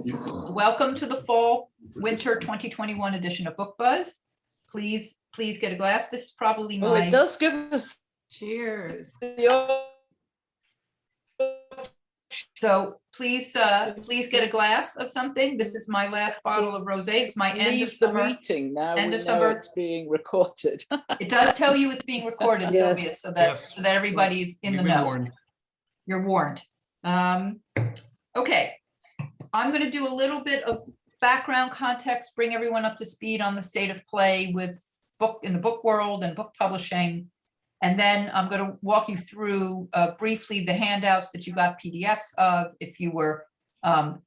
Welcome to the fall winter 2021 edition of Book Buzz. Please get a glass. This is probably Oh, it my, does give us Cheers. so please get a glass of something. This is my last bottle of rosé. It's my end of leave the summer. meeting now. End We of know summer. it's being recorded. It does tell you it's being recorded, Yes. Sylvia, so Yes. that everybody's in We've the been know. warned. You're warned. Okay, I'm going to do a little bit of background context, bring everyone up to speed on the state of play with book in the book world and book publishing. And then I'm going to walk you through briefly the handouts that you got PDFs of. If you were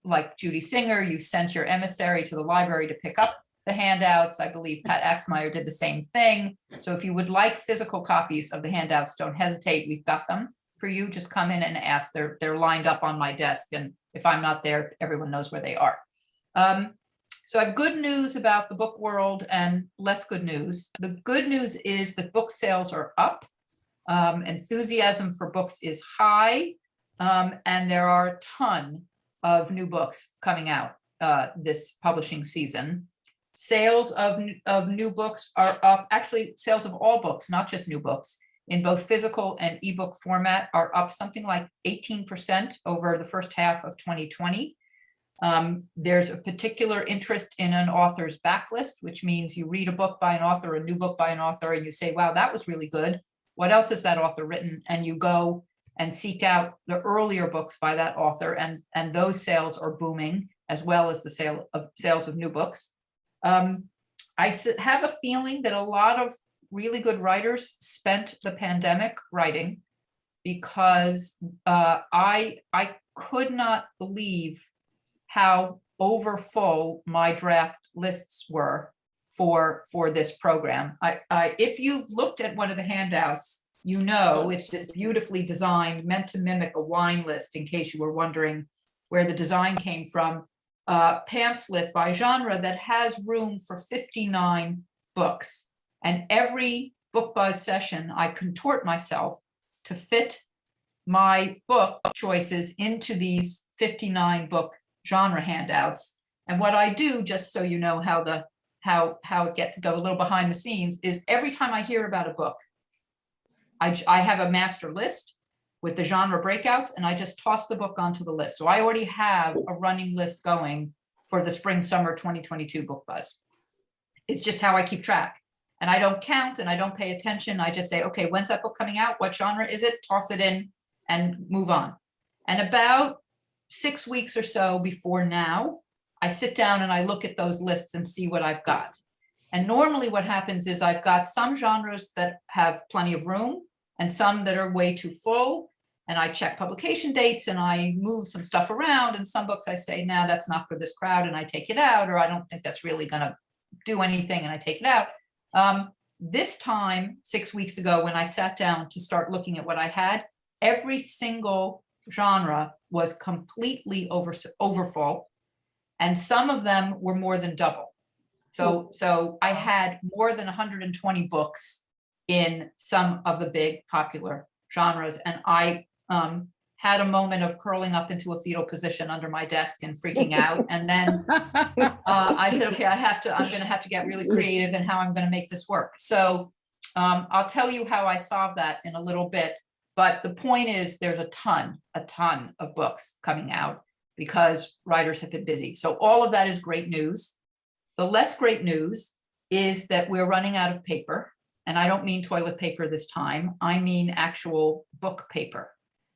like Judy Singer, you sent your emissary to the library to pick up the handouts. I believe Pat Axmeyer did the same thing. So if you would like physical copies of the handouts, don't hesitate. We've got them for you. Just come in and ask. They're lined up on my desk. And if I'm not there, everyone knows where they are. So I have good news about the book world and less good news. The good news is that book sales are up. Enthusiasm for books is high. And there are a ton of new books coming out this publishing season. Sales of new books are up. Actually, sales of all books, not just new books, in both physical and ebook format are up something like 18% over the first half of 2020. There's a particular interest in an author's backlist, which means you read a book by an author, a new book by an author, and you say, wow, that was really good. What else has that author written? And you go and seek out the earlier books by that author, and those sales are booming, as well as the sales of new books. I have a feeling that a lot of really good writers spent the pandemic writing, because I could not believe how overfull my draft lists were for this program. If you've looked at one of the handouts, you know it's this beautifully designed, meant to mimic a wine list, in case you were wondering where the design came from, pamphlet by genre that has room for 59 books. And every Book Buzz session, I contort myself to fit my book choices into these 59 book genre handouts. And what I do, just so you know how it gets to go a little behind the scenes, is every time I hear about a book, I have a master list with the genre breakouts, and I just toss the book onto the list. So I already have a running list going for the spring summer 2022 Book Buzz. It's just how I keep track. And I don't count and I don't pay attention. I just say, okay, when's that book coming out? What genre is it? Toss it in and move on. And about 6 weeks or so before now, I sit down and I look at those lists and see what I've got. And normally what happens is I've got some genres that have plenty of room and some that are way too full. And I check publication dates and I move some stuff around. And some books I say, nah, that's not for this crowd, and I take it out, or I don't think that's really going to do anything, and I take it out. This time, 6 weeks ago, when I sat down to start looking at what I had, every single genre was completely overfull, and some of them were more than double. So I had more than 120 books in some of the big popular genres, and I had a moment of curling up into a fetal position under my desk and freaking out. And then I said, okay, I'm going to have to get really creative in how I'm going to make this work. So I'll tell you how I solved that in a little bit. But the point is, there's a ton of books coming out because writers have been busy. So all of that is great news. The less great news is that we're running out of paper. And I don't mean toilet paper this time. I mean actual book paper.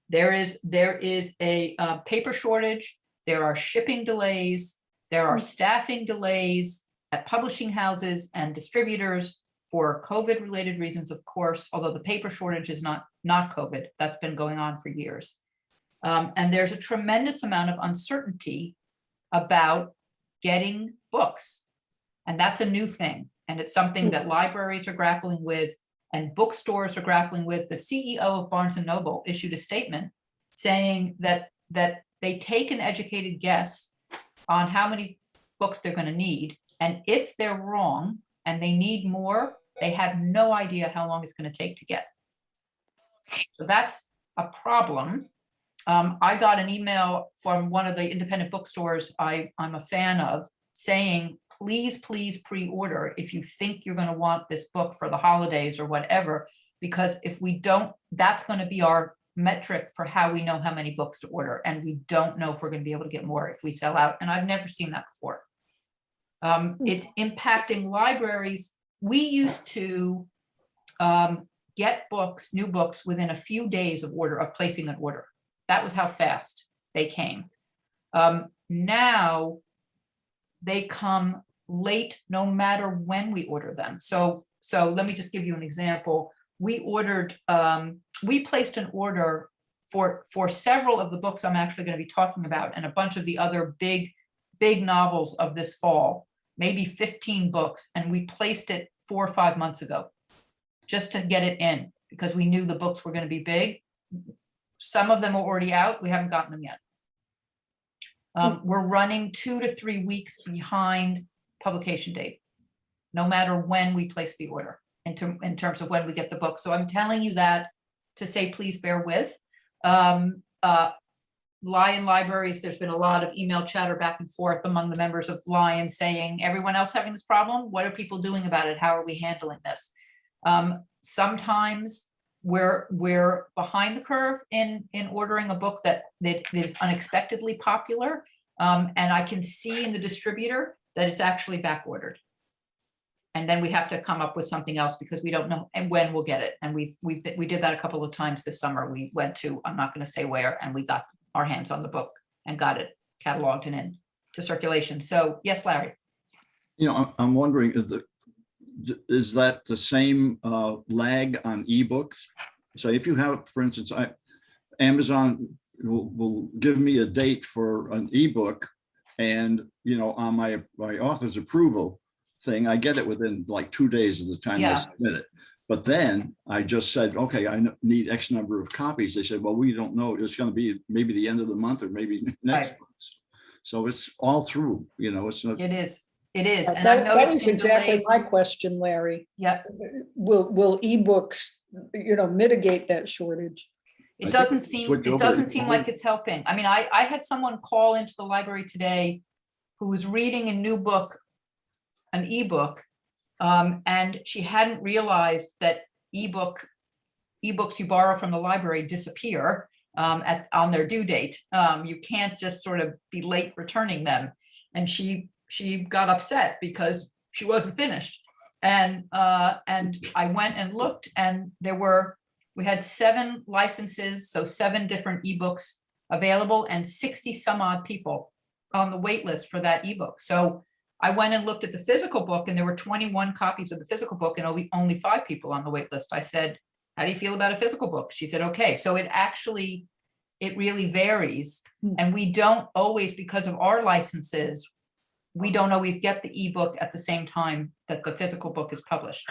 There is a paper shortage. There are shipping delays. There are staffing delays at publishing houses and distributors for COVID-related reasons, of course, although the paper shortage is not COVID. That's been going on for years. And there's a tremendous amount of uncertainty about getting books. And that's a new thing. And it's something that libraries are grappling with and bookstores are grappling with. The CEO of Barnes & Noble issued a statement saying that they take an educated guess on how many books they're going to need. And if they're wrong and they need more, they have no idea how long it's going to take to get. So that's a problem. I got an email from one of the independent bookstores I'm a fan of saying, please pre-order if you think you're going to want this book for the holidays or whatever, because if we don't, that's going to be our metric for how we know how many books to order. And we don't know if we're going to be able to get more if we sell out. And I've never seen that before. It's impacting libraries. We used to get books, new books, within a few days of placing an order. That was how fast they came. Now they come late no matter when we order them. So let me just give you an example. We placed an order for several of the books I'm actually going to be talking about, and a bunch of the other big novels of this fall, maybe 15 books, and we placed it 4 or 5 months ago just to get it in, because we knew the books were going to be big. Some of them are already out. We haven't gotten them yet. We're running 2 to 3 weeks behind publication date, no matter when we place the order in terms of when we get the book. So I'm telling you that to say, please bear with. Lion Libraries, there's been a lot of email chatter back and forth among the members of Lion saying, everyone else having this problem? What are people doing about it? How are we handling this? Sometimes we're behind the curve in ordering a book that is unexpectedly popular. And I can see in the distributor that it's actually back ordered. And then we have to come up with something else because we don't know when we'll get it. And we did that a couple of times this summer. We went to, I'm not going to say where, and we got our hands on the book and got it cataloged and in to circulation. So yes, Larry. I'm wondering, is that the same lag on ebooks? So if you have, for instance, Amazon will give me a date for an ebook, and on my author's approval thing, I get it within like 2 days of the time I submit it. But then I just said, okay, I need X number of copies. They said, well, we don't know. It's going to be maybe the end of the month or maybe next month. So it's all through, it's not. It is. And That I've noticed was exactly delays. my question, Larry. Yeah. Will ebooks, mitigate that shortage? It doesn't seem like it's helping. I mean, I had someone call into the library today who was reading an ebook, and she hadn't realized that ebooks you borrow from the library disappear on their due date. You can't just sort of be late returning them. And she got upset because she wasn't finished. And I went and looked, and we had 7 licenses, so 7 different ebooks available, and 60 some odd people on the wait list for that ebook. So I went and looked at the physical book, and there were 21 copies of the physical book and only 5 people on the wait list. I said, how do you feel about a physical book? She said, okay. So it really varies. And we don't always, because of our licenses, we don't always get the ebook at the same time that the physical book is published.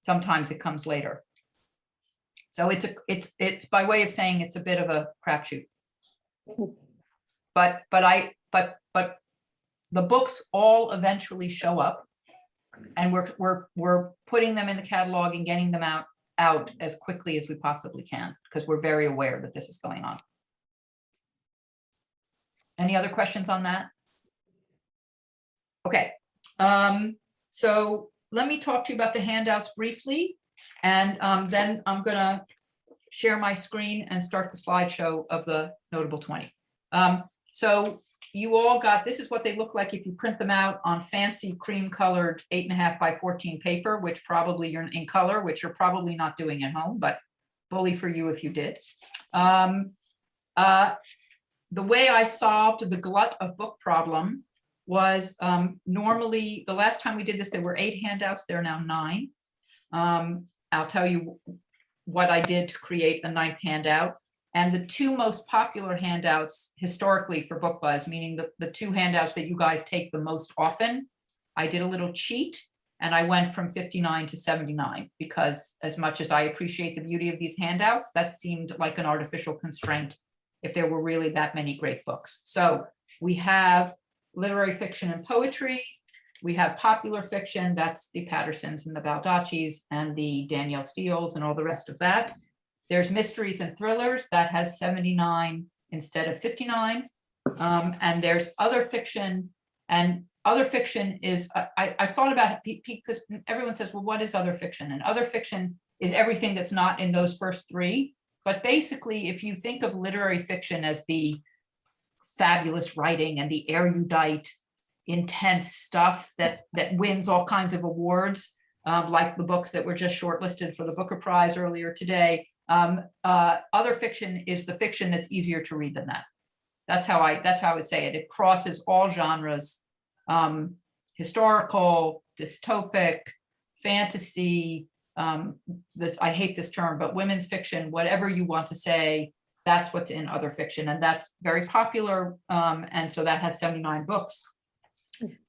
Sometimes it comes later. So it's by way of saying it's a bit of a crapshoot. But the books all eventually show up, and we're putting them in the catalog and getting them out as quickly as we possibly can, because we're very aware that this is going on. Any other questions on that? Okay, so let me talk to you about the handouts briefly, and then I'm gonna share my screen and start the slideshow of the Notable 20. So you all got, this is what they look like if you print them out on fancy cream colored 8.5 by 14 paper, which probably you're in color, which you're probably not doing at home, but bully for you if you did. The way I solved the glut of book problem was normally, the last time we did this, there were 8 handouts, there are now 9. I'll tell you what I did to create the 9th handout. And the 2 most popular handouts historically for Book Buzz, meaning the 2 handouts that you guys take the most often, I did a little cheat and I went from 59 to 79, because as much as I appreciate the beauty of these handouts, that seemed like an artificial constraint if there were really that many great books. So we have literary fiction and poetry. We have popular fiction, that's the Pattersons and the Baldaccis and the Danielle Steeles and all the rest of that. There's mysteries and thrillers that has 79 instead of 59. And there's other fiction, and other fiction is, I thought about it because everyone says, well, what is other fiction? And other fiction is everything that's not in those first three. But basically, if you think of literary fiction as the fabulous writing and the erudite, intense stuff that wins all kinds of awards, like the books that were just shortlisted for the Booker Prize earlier today, other fiction is the fiction that's easier to read than that. That's how I would say it. It crosses all genres, historical, dystopic, fantasy, I hate this term, but women's fiction, whatever you want to say, that's what's in other fiction, and that's very popular. And so that has 79 books.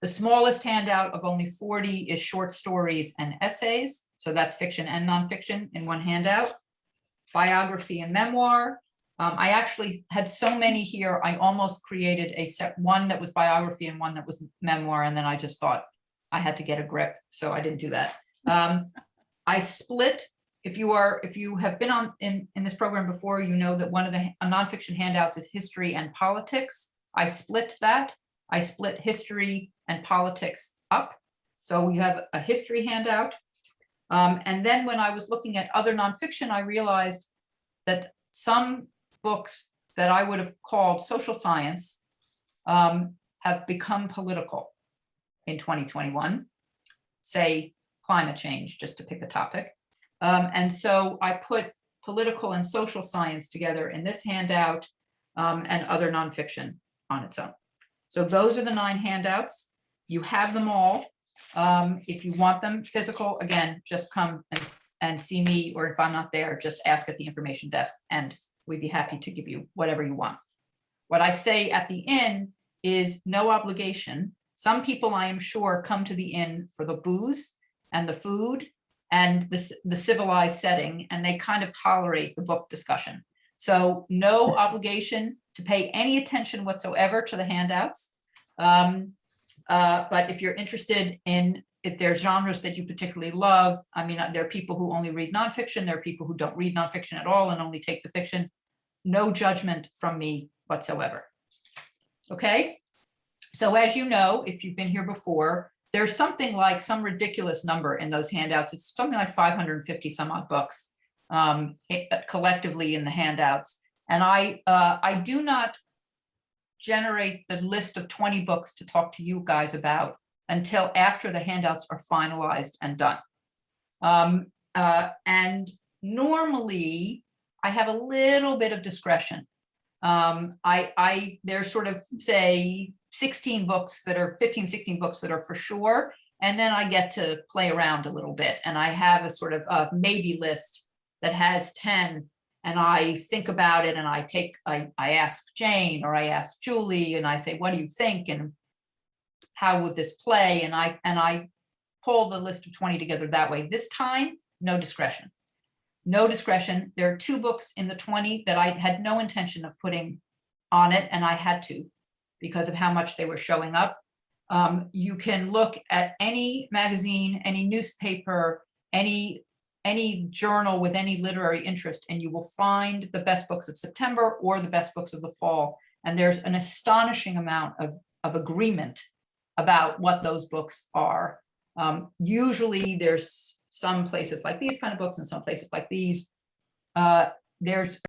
The smallest handout of only 40 is short stories and essays. So that's fiction and nonfiction in one handout. Biography and memoir. I actually had so many here, I almost created a set, one that was biography and one that was memoir, and then I just thought I had to get a grip, so I didn't do that. I split, if you have been on in this program before, you know that one of the nonfiction handouts is history and politics. I split that. I split history and politics up. So you have a history handout. And then when I was looking at other nonfiction, I realized that some books that I would have called social science have become political in 2021, say climate change, just to pick a topic. And so I put political and social science together in this handout, and other nonfiction on its own. So those are the 9 handouts. You have them all. If you want them physical, again, just come and see me, or if I'm not there, just ask at the information desk and we'd be happy to give you whatever you want. What I say at the inn is no obligation. Some people, I am sure, come to the inn for the booze and the food and the civilized setting, and they kind of tolerate the book discussion. So no obligation to pay any attention whatsoever to the handouts. But if you're interested in, if there's genres that you particularly love, I mean, there are people who only read nonfiction, there are people who don't read nonfiction at all and only take the fiction. No judgment from me whatsoever. Okay, so as you know, if you've been here before, there's something like some ridiculous number in those handouts. It's something like 550 some odd books collectively in the handouts. And I do not generate the list of 20 books to talk to you guys about until after the handouts are finalized and done. And normally I have a little bit of discretion. There's sort of, say, 16 books that are 15, 16 books that are for sure. And then I get to play around a little bit. And I have a sort of a maybe list that has 10. And I think about it and I ask Jane or I ask Julie and I say, what do you think? And how would this play? And I pull the list of 20 together that way. This time, no discretion. No discretion. There are 2 books in the 20 that I had no intention of putting on it, and I had to because of how much they were showing up. You can look at any magazine, any newspaper, any journal with any literary interest, and you will find the best books of September or the best books of the fall. And there's an astonishing amount of agreement about what those books are. Usually there's some places like these kind of books and some places like these. There's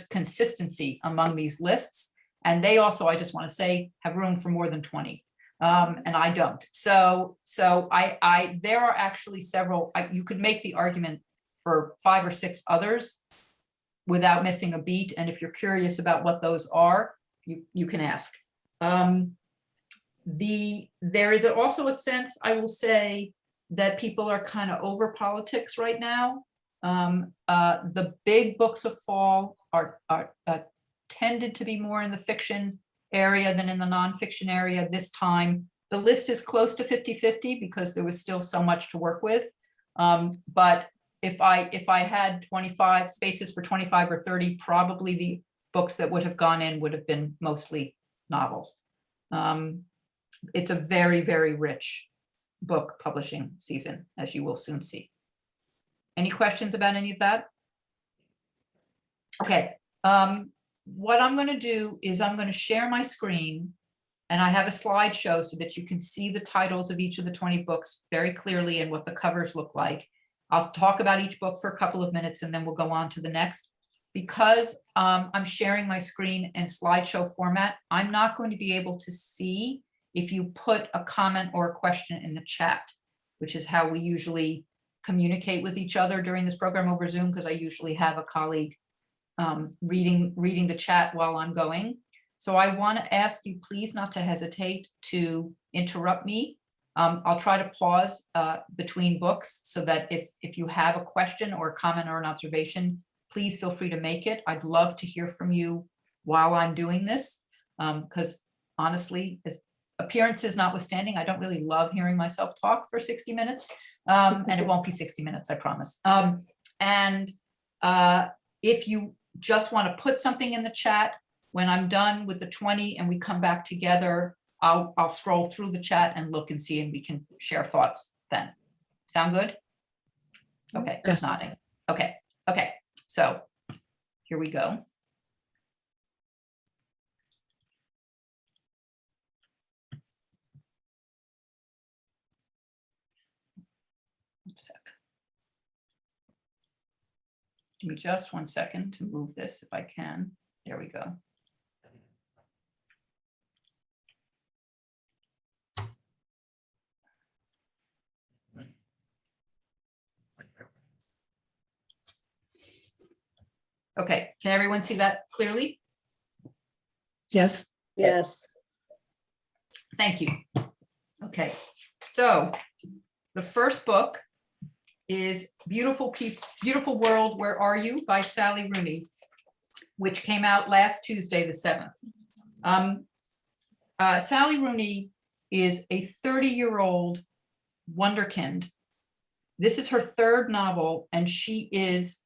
consistency among these lists. And they also, I just want to say, have room for more than 20. And I don't. So there are actually several, you could make the argument for 5 or 6 others without missing a beat. And if you're curious about what those are, you can ask. There is also a sense, I will say, that people are kind of over politics right now. The big books of fall are tended to be more in the fiction area than in the nonfiction area this time. The list is close to 50-50 because there was still so much to work with. But if I had 25 spaces for 25 or 30, probably the books that would have gone in would have been mostly novels. It's a very, very rich book publishing season, as you will soon see. Any questions about any of that? Okay, what I'm gonna do is I'm gonna share my screen, and I have a slideshow so that you can see the titles of each of the 20 books very clearly and what the covers look like. I'll talk about each book for a couple of minutes and then we'll go on to the next. Because I'm sharing my screen in slideshow format, I'm not going to be able to see if you put a comment or a question in the chat, which is how we usually communicate with each other during this program over Zoom, because I usually have a colleague reading the chat while I'm going. So I want to ask you please not to hesitate to interrupt me. I'll try to pause between books so that if you have a question or a comment or an observation, please feel free to make it. I'd love to hear from you while I'm doing this, because honestly, as appearances notwithstanding, I don't really love hearing myself talk for 60 minutes, and it won't be 60 minutes, I promise. If you just want to put something in the chat, when I'm done with the 20 and we come back together, I'll scroll through the chat and look and see, and we can share thoughts then. Sound good? Okay, Yes. nodding. Okay, okay. So here we go. One sec. Give me just 1 second to move this if I can. There we go. Okay, can everyone see that clearly? Yes. Yes. Thank you. Okay, so the first book is Beautiful World, Where Are You? By Sally Rooney, which came out last Tuesday, the 7th. Sally Rooney is a 30-year-old wonderkind. This is her third novel, and she is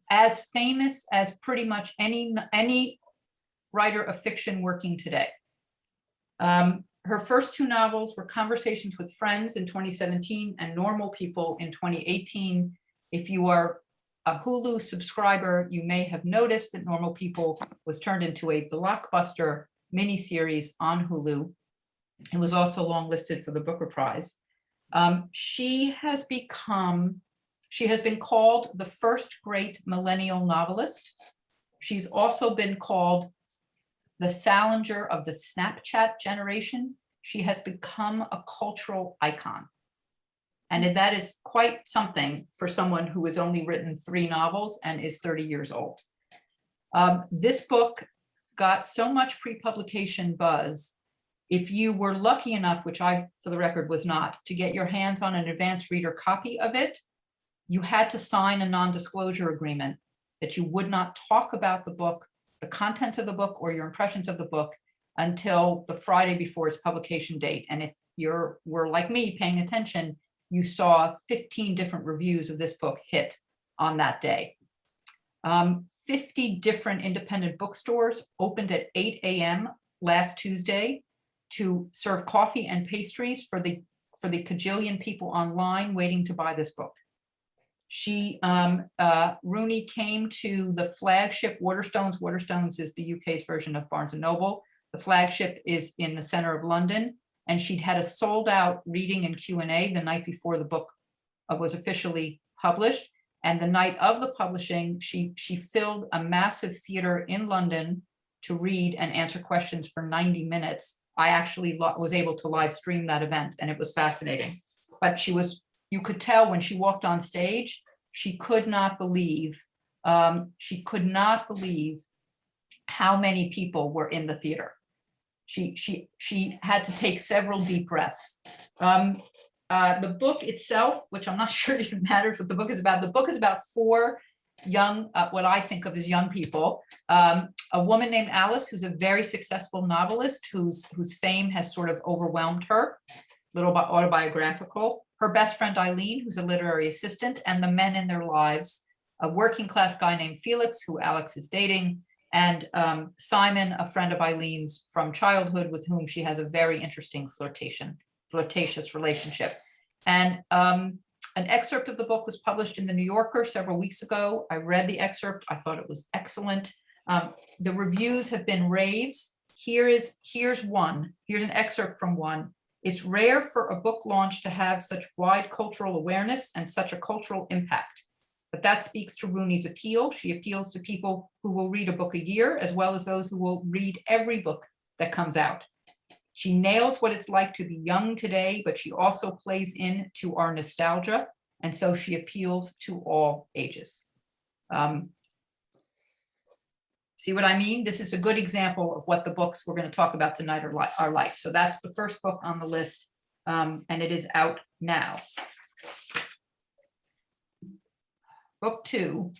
as famous as pretty much any writer of fiction working today. Her first two novels were Conversations with Friends in 2017 and Normal People in 2018. If you are a Hulu subscriber, you may have noticed that Normal People was turned into a blockbuster miniseries on Hulu. It was also longlisted for the Booker Prize. She has been called the first great millennial novelist. She's also been called the Salinger of the Snapchat generation. She has become a cultural icon. And that is quite something for someone who has only written 3 novels and is 30 years old. This book got so much pre-publication buzz. If you were lucky enough, which I, for the record, was not, to get your hands on an advanced reader copy of it, you had to sign a non-disclosure agreement that you would not talk about the book, the contents of the book, or your impressions of the book until the Friday before its publication date. And if you were like me paying attention, you saw 15 different reviews of this book hit on that day. 50 different independent bookstores opened at 8 a.m. last Tuesday to serve coffee and pastries for the cajillion people online waiting to buy this book. Rooney came to the flagship Waterstones. Waterstones is the UK's version of Barnes & Noble. The flagship is in the center of London, and she'd had a sold out reading and Q&A the night before the book was officially published. And the night of the publishing, she filled a massive theater in London to read and answer questions for 90 minutes. I actually was able to live stream that event, and it was fascinating. But you could tell when she walked on stage, she could not believe how many people were in the theater. She had to take several deep breaths. The book itself, which I'm not sure even matters what the book is about 4 young, what I think of as young people. A woman named Alice, who's a very successful novelist, whose fame has sort of overwhelmed her, little autobiographical. Her best friend Eileen, who's a literary assistant, and the men in their lives, a working class guy named Felix, who Alex is dating, and Simon, a friend of Eileen's from childhood, with whom she has a very interesting flirtatious relationship. And An excerpt of the book was published in the New Yorker several weeks ago. I read the excerpt. I thought it was excellent. The reviews have been raves. Here's one. Here's an excerpt from one. It's rare for a book launch to have such wide cultural awareness and such a cultural impact. But that speaks to Rooney's appeal. She appeals to people who will read a book a year, as well as those who will read every book that comes out. She nails what it's like to be young today, but she also plays into our nostalgia. And so she appeals to all ages. See what I mean? This is a good example of what the books we're going to talk about tonight are like. So that's the first book on the list, and it is out now. Book 2,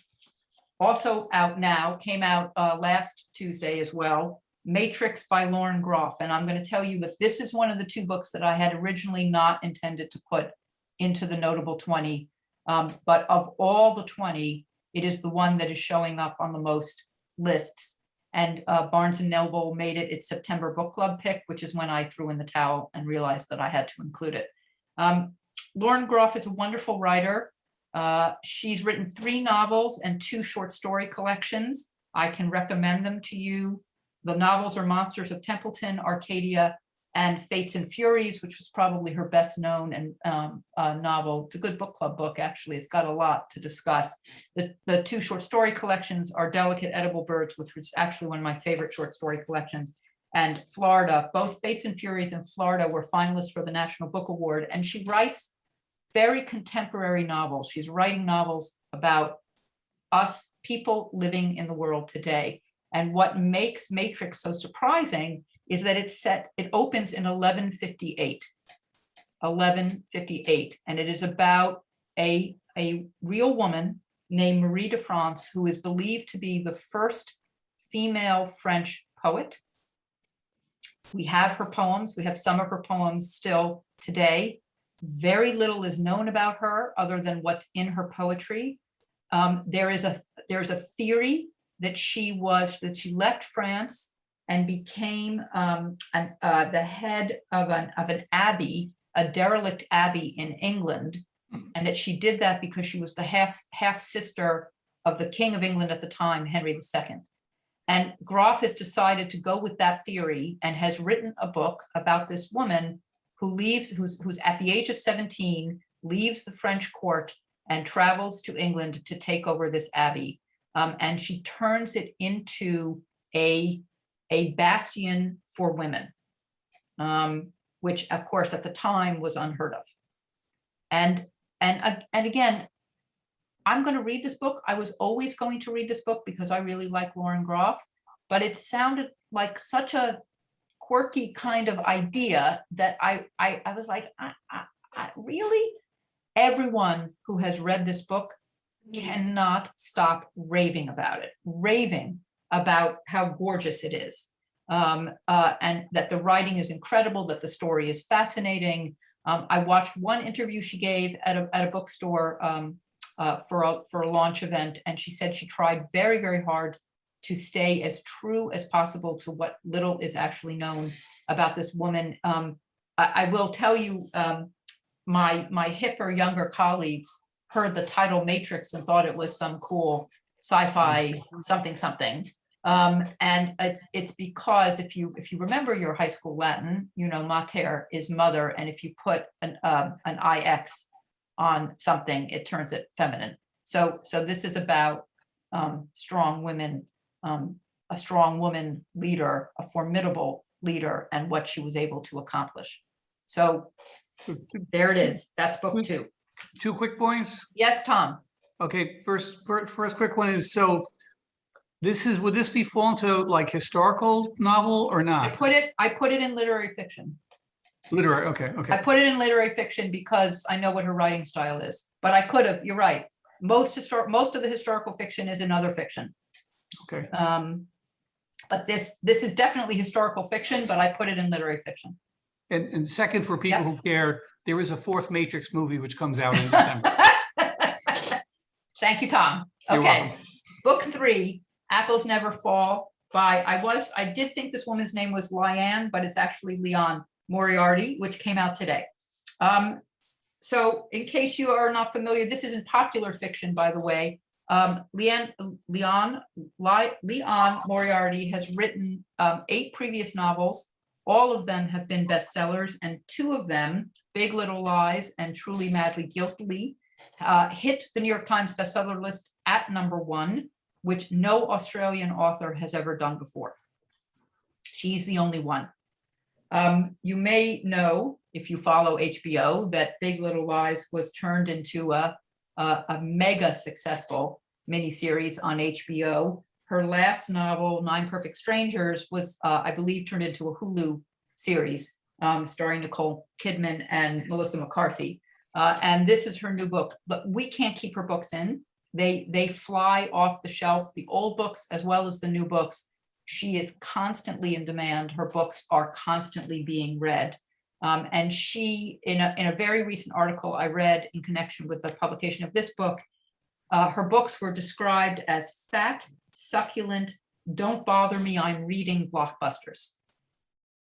also out now, came out last Tuesday as well, Matrix by Lauren Groff. And I'm going to tell you that this is one of the 2 books that I had originally not intended to put into the notable 20. But of all the 20, it is the one that is showing up on the most lists. And Barnes & Noble made it its September book club pick, which is when I threw in the towel and realized that I had to include it. Lauren Groff is a wonderful writer. She's written 3 novels and 2 short story collections. I can recommend them to you. The novels are Monsters of Templeton, Arcadia, and Fates and Furies, which was probably her best known and novel. It's a good book club book, actually. It's got a lot to discuss. The 2 short story collections are Delicate Edible Birds, which was actually one of my favorite short story collections, and Florida. Both Fates and Furies and Florida were finalists for the National Book Award. And she writes very contemporary novels. She's writing novels about us, people living in the world today. And what makes Matrix so surprising is that it opens in 1158, and it is about a real woman named Marie de France, who is believed to be the first female French poet. We have her poems. We have some of her poems still today. Very little is known about her other than what's in her poetry. There's a theory that she left France and became the head of an abbey, a derelict abbey in England, and that she did that because she was the half sister of the King of England at the time, Henry II. And Groff has decided to go with that theory and has written a book about this woman who's at the age of 17, leaves the French court and travels to England to take over this abbey. And she turns it into a bastion for women, which of course at the time was unheard of. And again, I'm going to read this book. I was always going to read this book because I really like Lauren Groff, but it sounded like such a quirky kind of idea that I was like, I really? Everyone who has read this book cannot stop raving about how gorgeous it is, and that the writing is incredible, that the story is fascinating. I watched one interview she gave at a bookstore for a launch event, and she said she tried very, very hard to stay as true as possible to what little is actually known about this woman. I will tell you, my hipper younger colleagues heard the title Matrix and thought it was some cool sci-fi something. And it's because if you remember your high school Latin, you know, mater is mother, and if you put an ix on something, it turns it feminine. So this is about strong women, a strong woman leader, a formidable leader, and what she was able to accomplish. So there it is. That's book 2. 2 quick points. Yes, Tom. Okay, first quick one is, so would this be fall into like historical novel or I not? put it in literary fiction. Literary, okay. I put it in literary fiction because I know what her writing style is, but I could have, you're right. Most of the historical fiction is in other fiction. Okay. But this is definitely historical fiction, but I put it in literary fiction. And second, for people Yep. who care, there is a 4th Matrix movie which comes out in December. Thank you, Tom. You're Okay, welcome. book 3, Apples Never Fall by, I did think this woman's name was Liane, but it's actually Leon Moriarty, which came out today. So in case you are not familiar, this isn't popular fiction, by the way. Leon Moriarty has written 8 previous novels. All of them have been bestsellers, and 2 of them, Big Little Lies and Truly Madly Guiltily, hit the New York Times bestseller list at #1, which no Australian author has ever done before. She's the only one. You may know, if you follow HBO, that Big Little Lies was turned into a mega successful miniseries on HBO. Her last novel, 9 Perfect Strangers, was, I believe, turned into a Hulu series starring Nicole Kidman and Melissa McCarthy. And this is her new book, but we can't keep her books in. They fly off the shelf, the old books as well as the new books. She is constantly in demand. Her books are constantly being read. And she, in a very recent article I read in connection with the publication of this book, her books were described as fat, succulent, don't bother me, I'm reading blockbusters.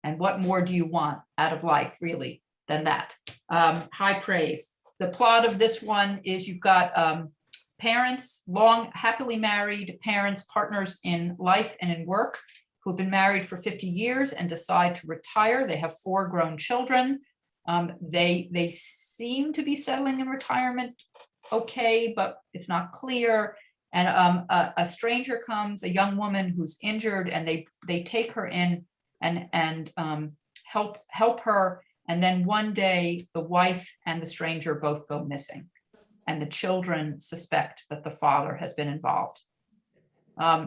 And what more do you want out of life, really, than that? High praise. The plot of this one is you've got parents, happily married parents, partners in life and in work, who've been married for 50 years and decide to retire. They have 4 grown children. They seem to be settling in retirement okay, but it's not clear. And a stranger comes, a young woman who's injured, and they take her in and help her. And then one day, the wife and the stranger both go missing, and the children suspect that the father has been involved.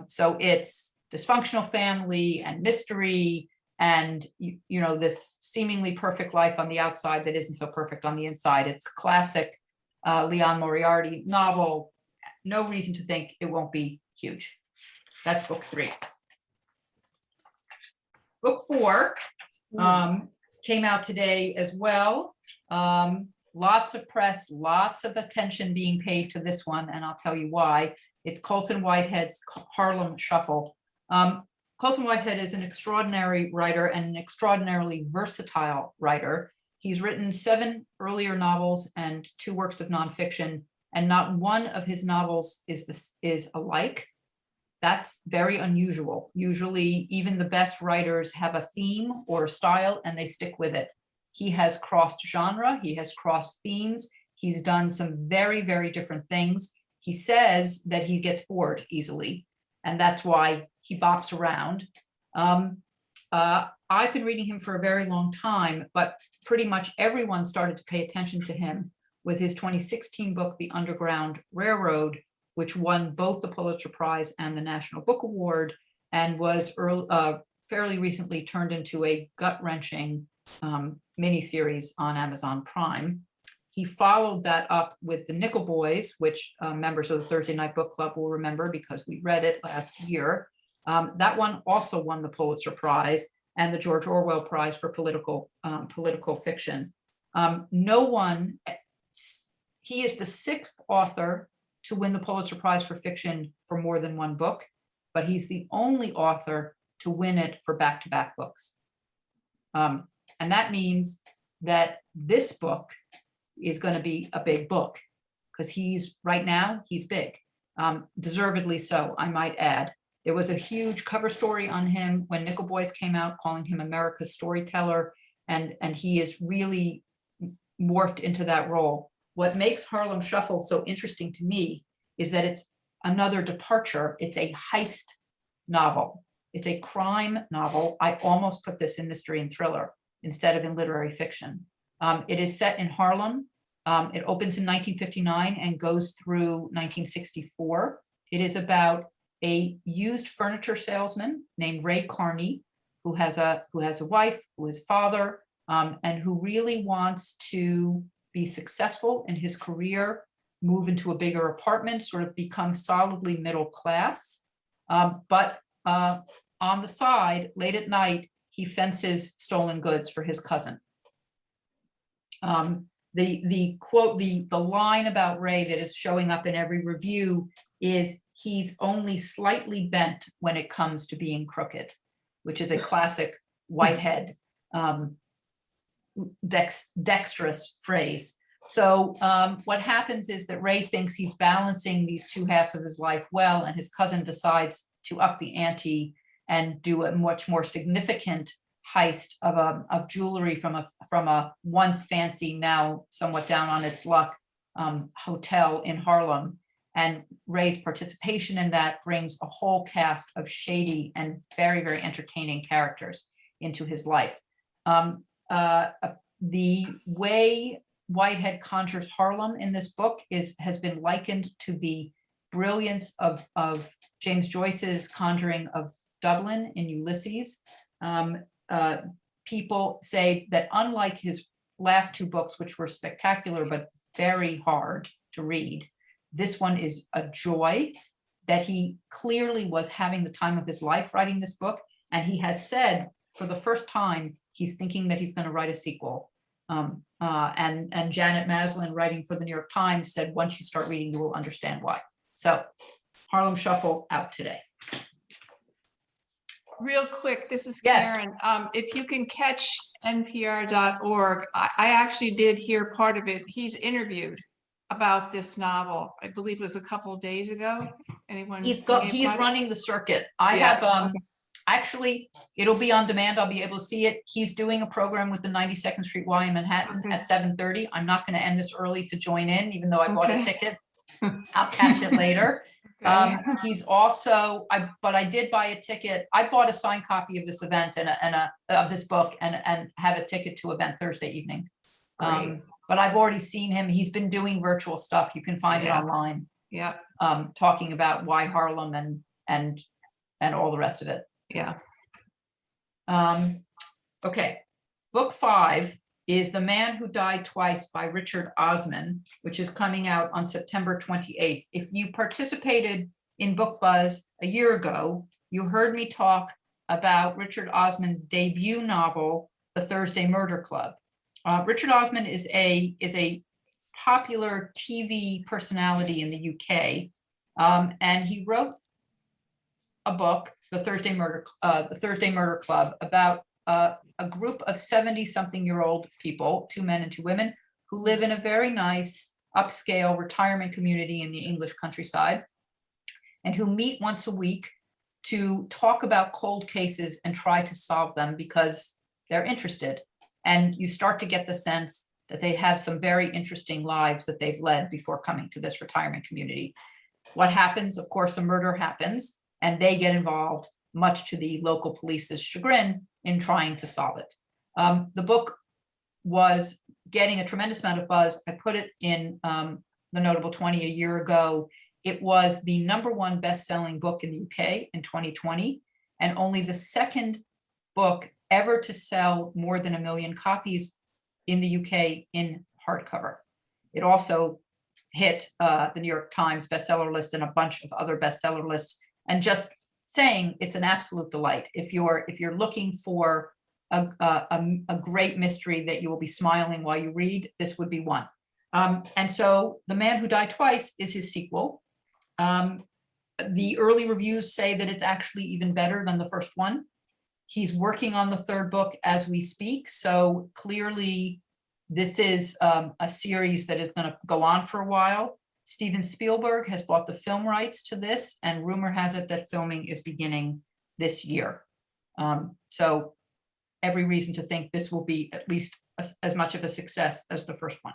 So it's dysfunctional family and mystery, and you know, this seemingly perfect life on the outside that isn't so perfect on the inside. It's a classic Leon Moriarty novel. No reason to think it won't be huge. That's book 3. Book 4 came out today as well. Lots of press, lots of attention being paid to this one, and I'll tell you why. It's Colson Whitehead's Harlem Shuffle. Colson Whitehead is an extraordinary writer and an extraordinarily versatile writer. He's written 7 earlier novels and 2 works of nonfiction, and not one of his novels is alike. That's very unusual. Usually, even the best writers have a theme or a style and they stick with it. He has crossed genre, he has crossed themes, he's done some very, very different things. He says that he gets bored easily, and that's why he bops around. I've been reading him for a very long time, but pretty much everyone started to pay attention to him with his 2016 book, The Underground Railroad, which won both the Pulitzer Prize and the National Book Award, and was fairly recently turned into a gut-wrenching miniseries on Amazon Prime. He followed that up with The Nickel Boys, which members of the Thursday Night Book Club will remember because we read it last year. That one also won the Pulitzer Prize and the George Orwell Prize for political fiction. He is the 6th author to win the Pulitzer Prize for fiction for more than one book, but he's the only author to win it for back-to-back books. And that means that this book is going to be a big book because right now he's big, deservedly so, I might add. There was a huge cover story on him when Nickel Boys came out, calling him America's storyteller, and he is really morphed into that role. What makes Harlem Shuffle so interesting to me is that it's another departure. It's a heist novel. It's a crime novel. I almost put this in mystery and thriller instead of in literary fiction. It is set in Harlem. It opens in 1959 and goes through 1964. It is about a used furniture salesman named Ray Carney, who has a wife, who is father, and who really wants to be successful in his career, move into a bigger apartment, sort of become solidly middle class. But on the side, late at night, he fences stolen goods for his cousin. The quote, the line about Ray that is showing up in every review is, he's only slightly bent when it comes to being crooked, which is a classic Whitehead dexterous phrase. So what happens is that Ray thinks he's balancing these two halves of his life well, and his cousin decides to up the ante and do a much more significant heist of jewelry from a once fancy, now somewhat down on its luck hotel in Harlem. And Ray's participation in that brings a whole cast of shady and very, very entertaining characters into his life. The way Whitehead conjures Harlem in this book has been likened to the brilliance of James Joyce's conjuring of Dublin in Ulysses. People say that unlike his last two books, which were spectacular but very hard to read, this one is a joy, that he clearly was having the time of his life writing this book. And he has said for the first time, he's thinking that he's going to write a sequel. And Janet Maslin, writing for the New York Times, said, once you start reading, you will understand why. So Harlem Shuffle out today. Real quick, this is Yes. Karen. If you can catch npr.org, I actually did hear part of it. He's interviewed about this novel. I believe it was a couple of days ago. Anyone? He's see it? running the circuit. I Yeah, have, actually, it'll be on demand. I'll be able to see it. He's doing a program with the 92nd Street Y in Manhattan Okay. at 7:30. I'm not going to end this early to join in, even though I bought a Okay. ticket. I'll catch it later. Okay. He's also, but I did buy a ticket. I bought a signed copy of this event of this book and have a ticket to event Thursday evening. Great. But I've already seen him. He's been doing virtual stuff. You can find it Yeah. online, Yeah, talking about why Harlem and all the rest of it. yeah. Okay, book 5 is The Man Who Died Twice by Richard Osman, which is coming out on September 28th. If you participated in Book Buzz a year ago, you heard me talk about Richard Osman's debut novel, The Thursday Murder Club. Richard Osman is a popular TV personality in the UK, and he wrote a book, The Thursday Murder Club, about a group of 70-something-year-old people, 2 men and 2 women, who live in a very nice upscale retirement community in the English countryside, and who meet once a week to talk about cold cases and try to solve them because they're interested. And you start to get the sense that they have some very interesting lives that they've led before coming to this retirement community. What happens? Of course, a murder happens, and they get involved, much to the local police's chagrin, in trying to solve it. The book was getting a tremendous amount of buzz. I put it in the Notable 20 a year ago. It was the #1 best-selling book in the UK in 2020, and only the second book ever to sell more than 1 million copies in the UK in hardcover. It also hit the New York Times bestseller list and a bunch of other bestseller lists. And just saying, it's an absolute delight. If you're looking for a great mystery that you will be smiling while you read, this would be one. And so The Man Who Died Twice is his sequel. The early reviews say that it's actually even better than the first one. He's working on the 3rd book as we speak. So clearly this is a series that is going to go on for a while. Steven Spielberg has bought the film rights to this, and rumor has it that filming is beginning this year. So every reason to think this will be at least as much of a success as the first one.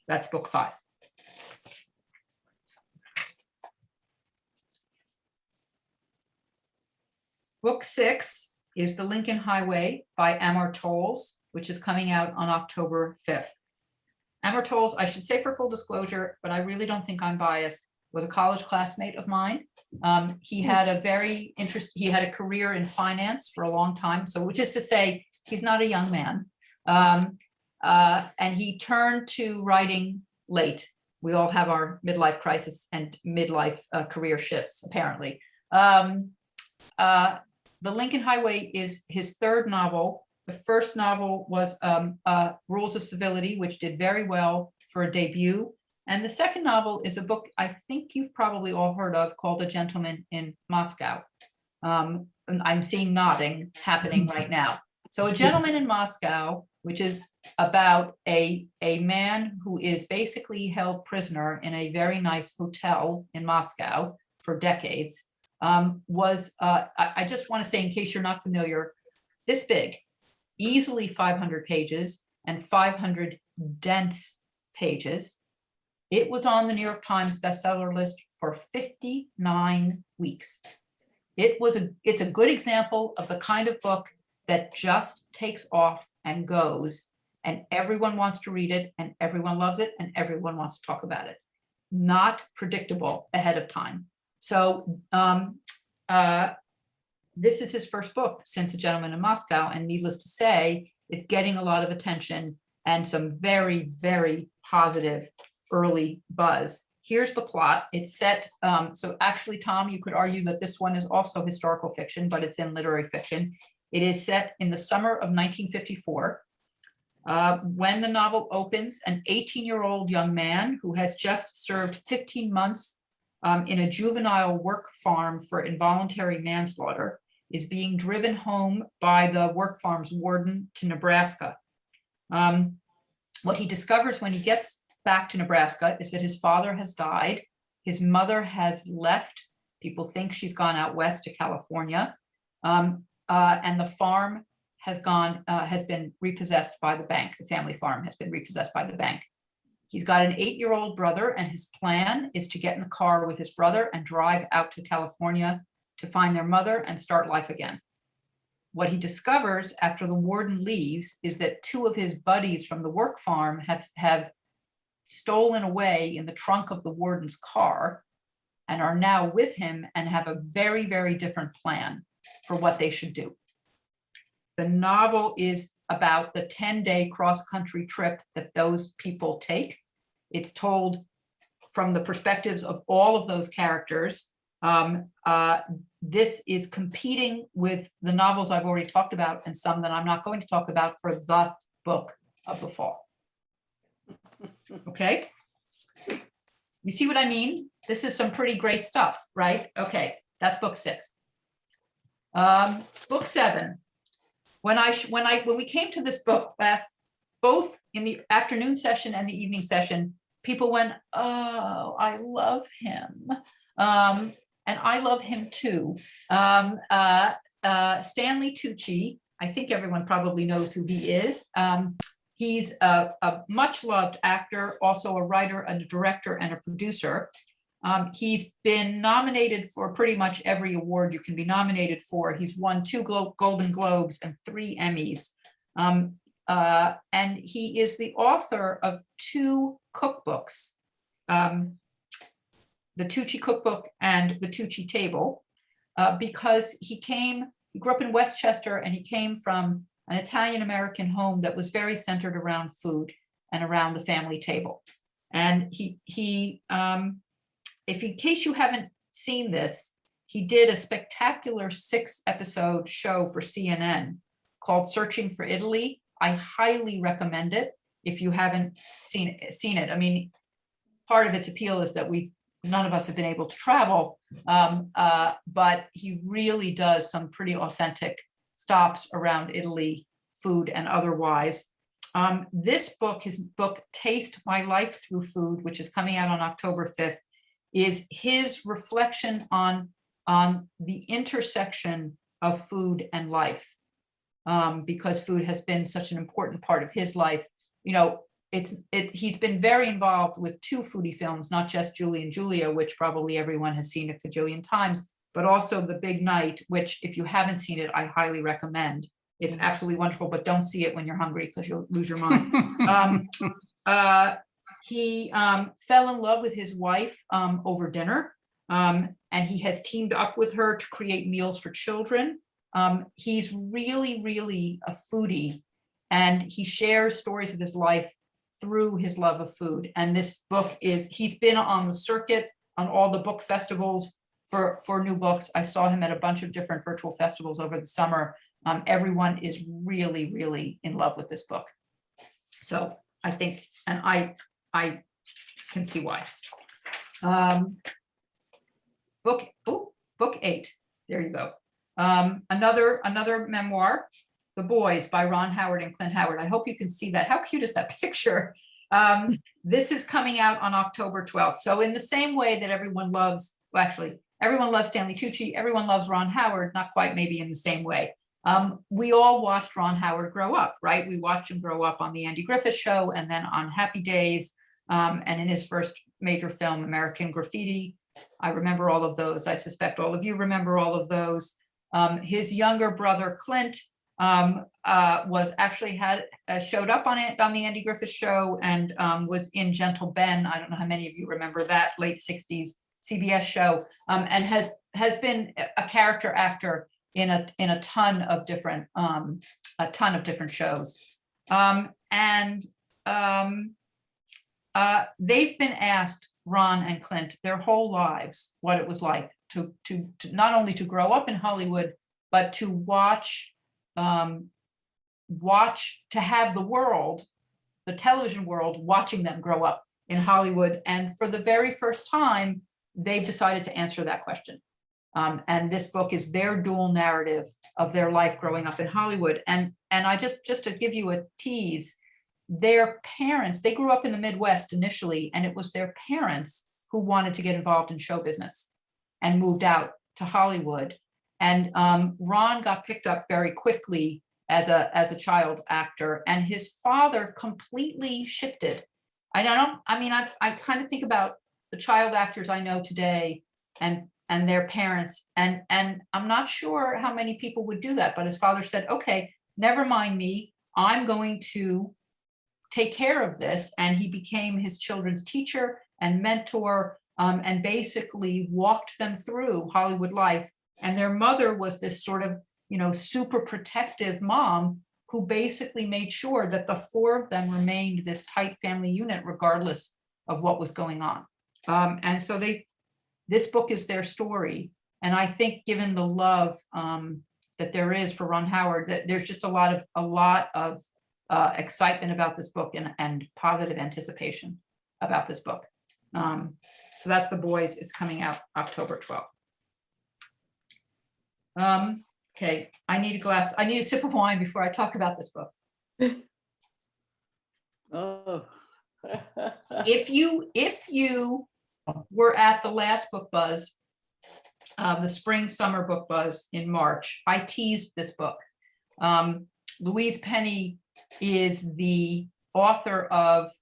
That's book 5. Book 6 is The Lincoln Highway by Amor Towles, which is coming out on October 5th. Amor Towles, I should say for full disclosure, but I really don't think I'm biased, was a college classmate of mine. He had a career in finance for a long time. So which is to say, he's not a young man. And he turned to writing late. We all have our midlife crisis and midlife career shifts, apparently. The Lincoln Highway is his 3rd novel. The first novel was Rules of Civility, which did very well for a debut. And the second novel is a book I think you've probably all heard of called A Gentleman in Moscow. And I'm seeing nodding happening right now. So A Gentleman in Moscow, which is about a man who is basically held prisoner in a very nice hotel in Moscow for decades, I just want to say, in case you're not familiar, this big, easily 500 pages and 500 dense pages. It was on the New York Times bestseller list for 59 weeks. It's a good example of the kind of book that just takes off and goes, and everyone wants to read it, and everyone loves it, and everyone wants to talk about it. Not predictable ahead of time. So this is his first book since A Gentleman in Moscow, and needless to say, it's getting a lot of attention and some very, very positive early buzz. Here's the plot. It's set, so actually, Tom, you could argue that this one is also historical fiction, but it's in literary fiction. It is set in the summer of 1954. When the novel opens, an 18-year-old young man who has just served 15 months in a juvenile work farm for involuntary manslaughter is being driven home by the work farm's warden to Nebraska. What he discovers when he gets back to Nebraska is that his father has died. His mother has left. People think she's gone out west to California. And the farm has been repossessed by the bank. The family farm has been repossessed by the bank. He's got an 8-year-old brother, and his plan is to get in the car with his brother and drive out to California to find their mother and start life again. What he discovers after the warden leaves is that 2 of his buddies from the work farm have stolen away in the trunk of the warden's car and are now with him and have a very, very different plan for what they should do. The novel is about the 10-day cross-country trip that those people take. It's told from the perspectives of all of those characters. This is competing with the novels I've already talked about and some that I'm not going to talk about for the book of the fall. Okay. You see what I mean? This is some pretty great stuff, right? Okay, that's book 6. Book 7. When we came to this book last, both in the afternoon session and the evening session, people went, "Oh, I love him," and I love him too. Stanley Tucci, I think everyone probably knows who he is. He's a much loved actor, also a writer and a director and a producer. He's been nominated for pretty much every award you can be nominated for. He's won 2 Golden Globes and 3 Emmys. And he is the author of 2 cookbooks, the Tucci Cookbook and the Tucci Table, because he grew up in Westchester, and he came from an Italian-American home that was very centered around food and around the family table. And if in case you haven't seen this, he did a spectacular 6-episode show for CNN called Searching for Italy. I highly recommend it if you haven't seen it. I mean, part of its appeal is that none of us have been able to travel, but he really does some pretty authentic stops around Italy, food and otherwise. This book, his book, Taste My Life Through Food, which is coming out on October 5th, is his reflection on the intersection of food and life, because food has been such an important part of his life. You know, he's been very involved with 2 foodie films, not just Julie and Julia, which probably everyone has seen a cajillion times, but also The Big Night, which if you haven't seen it, I highly recommend. It's absolutely wonderful, but don't see it when you're hungry because you'll lose your mind. He fell in love with his wife over dinner, and he has teamed up with her to create meals for children. He's really, really a foodie, and he shares stories of his life through his love of food. And this book he's been on the circuit on all the book festivals for new books. I saw him at a bunch of different virtual festivals over the summer. Everyone is really, really in love with this book. So I think, and I can see why. Book 8, there you go. Another memoir. The Boys by Ron Howard and Clint Howard. I hope you can see that. How cute is that picture? This is coming out on October 12th. So in the same way that everyone loves, well, actually, everyone loves Stanley Tucci, everyone loves Ron Howard, not quite maybe in the same way. We all watched Ron Howard grow up, right? We watched him grow up on the Andy Griffith Show and then on Happy Days, and in his first major film, American Graffiti. I remember all of those. I suspect all of you remember all of those. His younger brother, Clint, was actually showed up on the Andy Griffith Show and was in Gentle Ben. I don't know how many of you remember that late 60s CBS show, and has been a character actor in a ton of different shows. They've been asked, Ron and Clint, their whole lives, what it was like to not only to grow up in Hollywood, but to watch, to have the world, the television world, watching them grow up in Hollywood. And for the very first time, they've decided to answer that question. And this book is their dual narrative of their life growing up in Hollywood. And I just to give you a tease, their parents, they grew up in the Midwest initially, and it was their parents who wanted to get involved in show business and moved out to Hollywood. And Ron got picked up very quickly as a child actor, and his father completely shifted. I kind of think about the child actors I know today and their parents, and I'm not sure how many people would do that, but his father said, okay, never mind me, I'm going to take care of this. And he became his children's teacher and mentor, and basically walked them through Hollywood life. And their mother was this sort of, super protective mom who basically made sure that the four of them remained this tight family unit, regardless of what was going on. And so this book is their story. And I think given the love that there is for Ron Howard, that there's just a lot of excitement about this book and positive anticipation about this book. So that's The Boys. It's coming out October 12th. Okay, I need a sip of wine before I talk about this book. Oh. If you were at the last book buzz, the spring summer book buzz in March, I teased this book. Louise Penny is the author of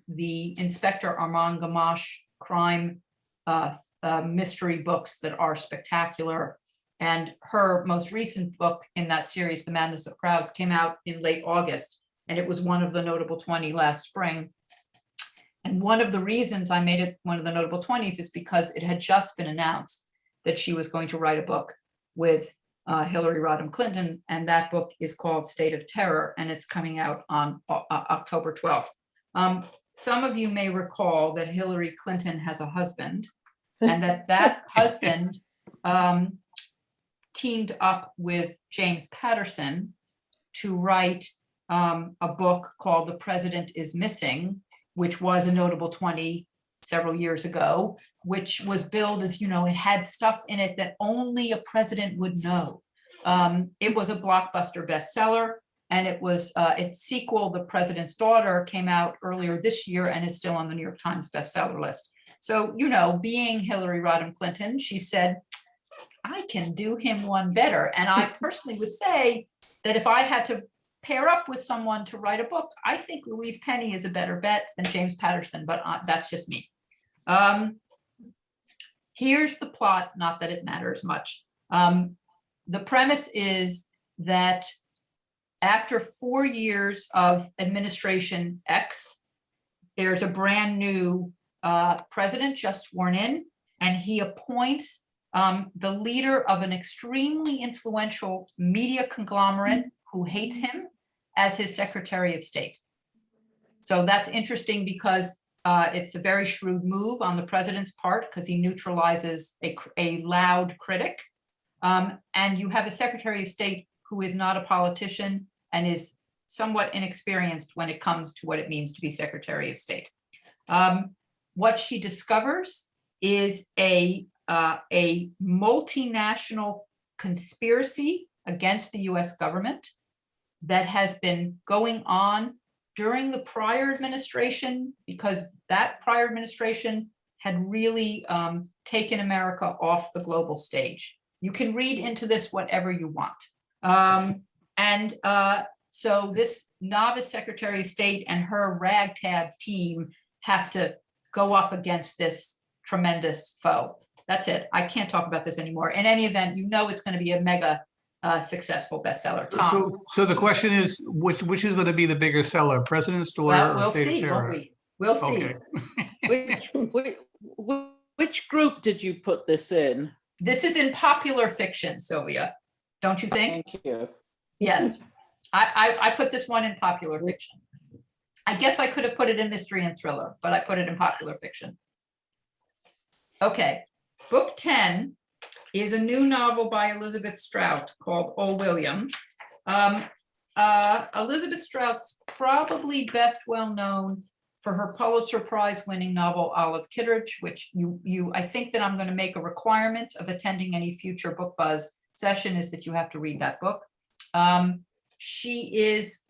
the Inspector Armand Gamache crime mystery books that are spectacular. And her most recent book in that series, The Madness of Crowds, came out in late August, and it was one of the notable 20 last spring. And one of the reasons I made it one of the notable 20s is because it had just been announced that she was going to write a book with Hillary Rodham Clinton, and that book is called State of Terror, and it's coming out on October 12th. Some of you may recall that Hillary Clinton has a husband, and that husband teamed up with James Patterson to write a book called The President is Missing, which was a notable 20 several years ago, which was billed as, it had stuff in it that only a president would know. It was a blockbuster bestseller, and it was its sequel, The President's Daughter, came out earlier this year and is still on the New York Times bestseller list. So, being Hillary Rodham Clinton, she said, I can do him one better. And I personally would say that if I had to pair up with someone to write a book, I think Louise Penny is a better bet than James Patterson, but that's just me. Here's the plot, not that it matters much. The premise is that after 4 years of administration X, there's a brand new president just sworn in, and he appoints the leader of an extremely influential media conglomerate who hates him as his Secretary of State. So that's interesting because it's a very shrewd move on the president's part, because he neutralizes a loud critic. And you have a Secretary of State who is not a politician and is somewhat inexperienced when it comes to what it means to be Secretary of State. What she discovers is a multinational conspiracy against the US government. that has been going on during the prior administration, because that prior administration had really taken America off the global stage. You can read into this whatever you want. So this novice Secretary of State and her ragtag team have to go up against this tremendous foe. That's it. I can't talk about this anymore. In any event, you know it's going to be a mega successful bestseller. Tom? So the question is, which is going to be the bigger seller, President's Daughter Well, or we'll State of see, won't Terror? we? We'll see. Okay. Which group did you put this in? This is in popular fiction, Sylvia. Don't you think? Thank you. Yes. I put this one in popular fiction. I guess I could have put it in mystery and thriller, but I put it in popular fiction. Okay, book 10 is a new novel by Elizabeth Strout called Oh, William. Elizabeth Strout's probably best well known for her Pulitzer Prize winning novel Olive Kitteridge, which I think that I'm going to make a requirement of attending any future Book Buzz session is that you have to read that book. She is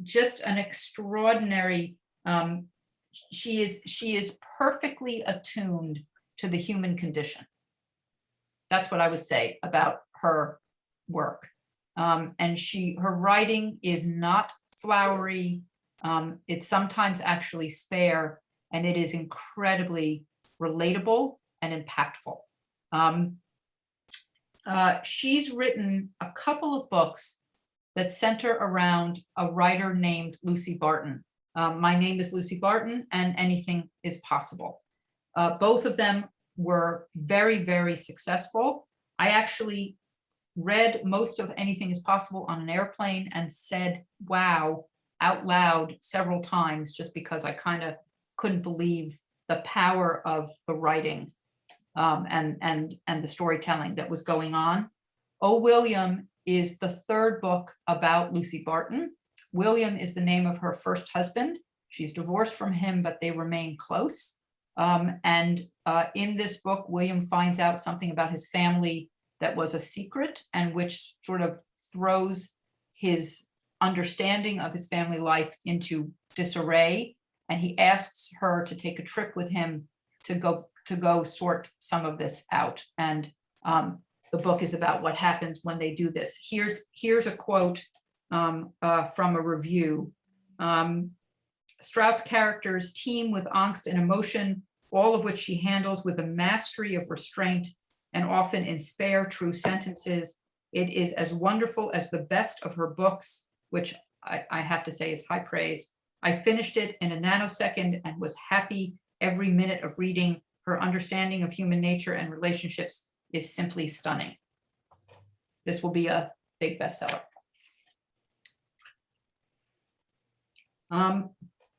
just an extraordinary, she is perfectly attuned to the human condition. That's what I would say about her work. And her writing is not flowery. It's sometimes actually spare, and it is incredibly relatable and impactful. She's written a couple of books that center around a writer named Lucy Barton. My Name is Lucy Barton and Anything is Possible. Both of them were very, very successful. I actually read most of Anything is Possible on an airplane and said, wow, out loud several times, just because I kind of couldn't believe the power of the writing and the storytelling that was going on. Oh, William is the third book about Lucy Barton. William is the name of her first husband. She's divorced from him, but they remain close. In this book, William finds out something about his family that was a secret, and which sort of throws his understanding of his family life into disarray. And he asks her to take a trip with him to go sort some of this out. And the book is about what happens when they do this. Here's a quote from a review. Strout's characters teem with angst and emotion, all of which she handles with a mastery of restraint and often in spare, true sentences. It is as wonderful as the best of her books, which I have to say is high praise. I finished it in a nanosecond and was happy every minute of reading. Her understanding of human nature and relationships is simply stunning. This will be a big bestseller.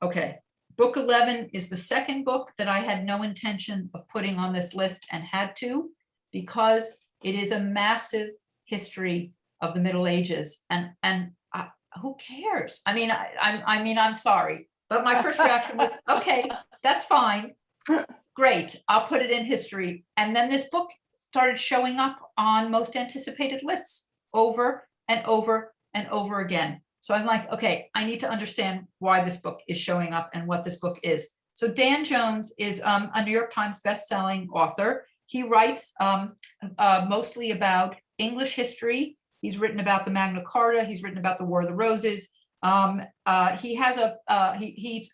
Okay, book 11 is the second book that I had no intention of putting on this list and had to, because it is a massive history of the Middle Ages, and who cares? I mean, I'm sorry, but my first reaction was, okay, that's fine, great, I'll put it in history. And then this book started showing up on most anticipated lists over and over and over again. So I'm like, okay, I need to understand why this book is showing up and what this book is. So Dan Jones is a New York Times bestselling author. He writes mostly about English history. He's written about the Magna Carta. He's written about the War of the Roses. He's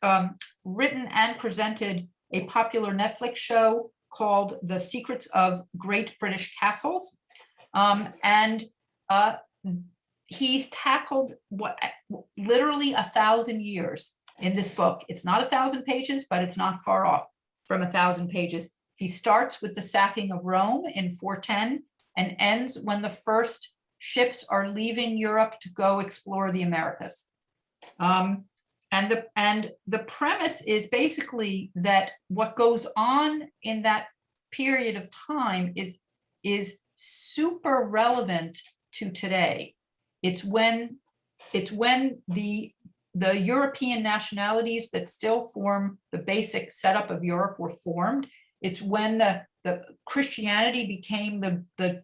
written and presented a popular Netflix show called The Secrets of Great British Castles. He's tackled what literally 1,000 years in this book. It's not 1,000 pages, but it's not far off from 1,000 pages. He starts with the sacking of Rome in 410 and ends when the first ships are leaving Europe to go explore the Americas. And the premise is basically that what goes on in that period of time is super relevant to today. It's when the European nationalities that still form the basic setup of Europe were formed. It's when the Christianity became the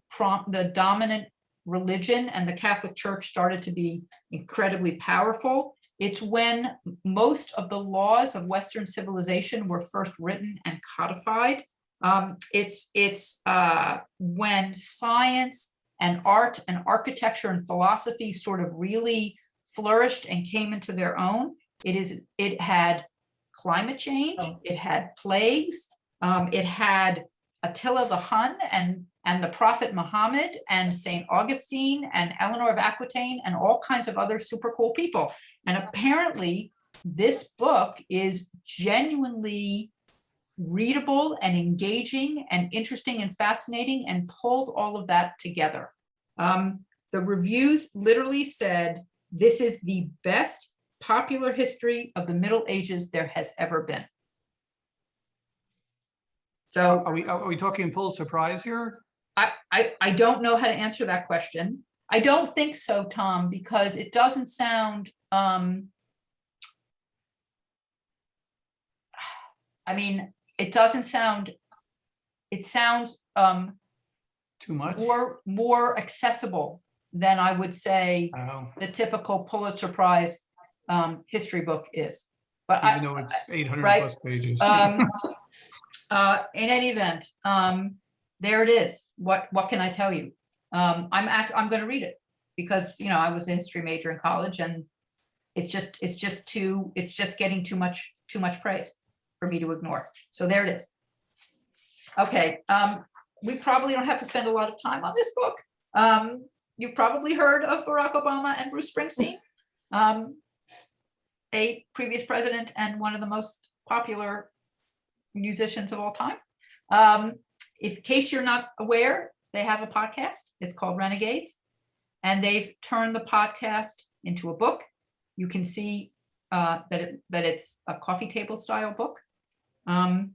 dominant religion and the Catholic Church started to be incredibly powerful. It's when most of the laws of Western civilization were first written and codified. It's when science and art and architecture and philosophy sort of really flourished and came into their own. It had climate change, it had plagues, it had Attila the Hun and the Prophet Muhammad and Saint Augustine and Eleanor of Aquitaine and all kinds of other super cool people. And apparently this book is genuinely readable and engaging and interesting and fascinating and pulls all of that together. The reviews literally said, this is the best popular history of the Middle Ages there has ever been. So Are we talking Pulitzer Prize here? I don't know how to answer that question. I don't think so, Tom, because it doesn't sound, I mean, it doesn't sound, it sounds Too much? more accessible than I would say Oh, the typical Pulitzer Prize history book is. But even though it's 800 right, plus pages. in any event, there it is. What can I tell you? I'm going to read it because, you know, I was a history major in college, and it's just getting too much praise for me to ignore. So there it is. Okay, we probably don't have to spend a lot of time on this book. You've probably heard of Barack Obama and Bruce Springsteen, a previous president and one of the most popular musicians of all time. In case you're not aware, they have a podcast. It's called Renegades, and they've turned the podcast into a book. You can see that it's a coffee table style book, and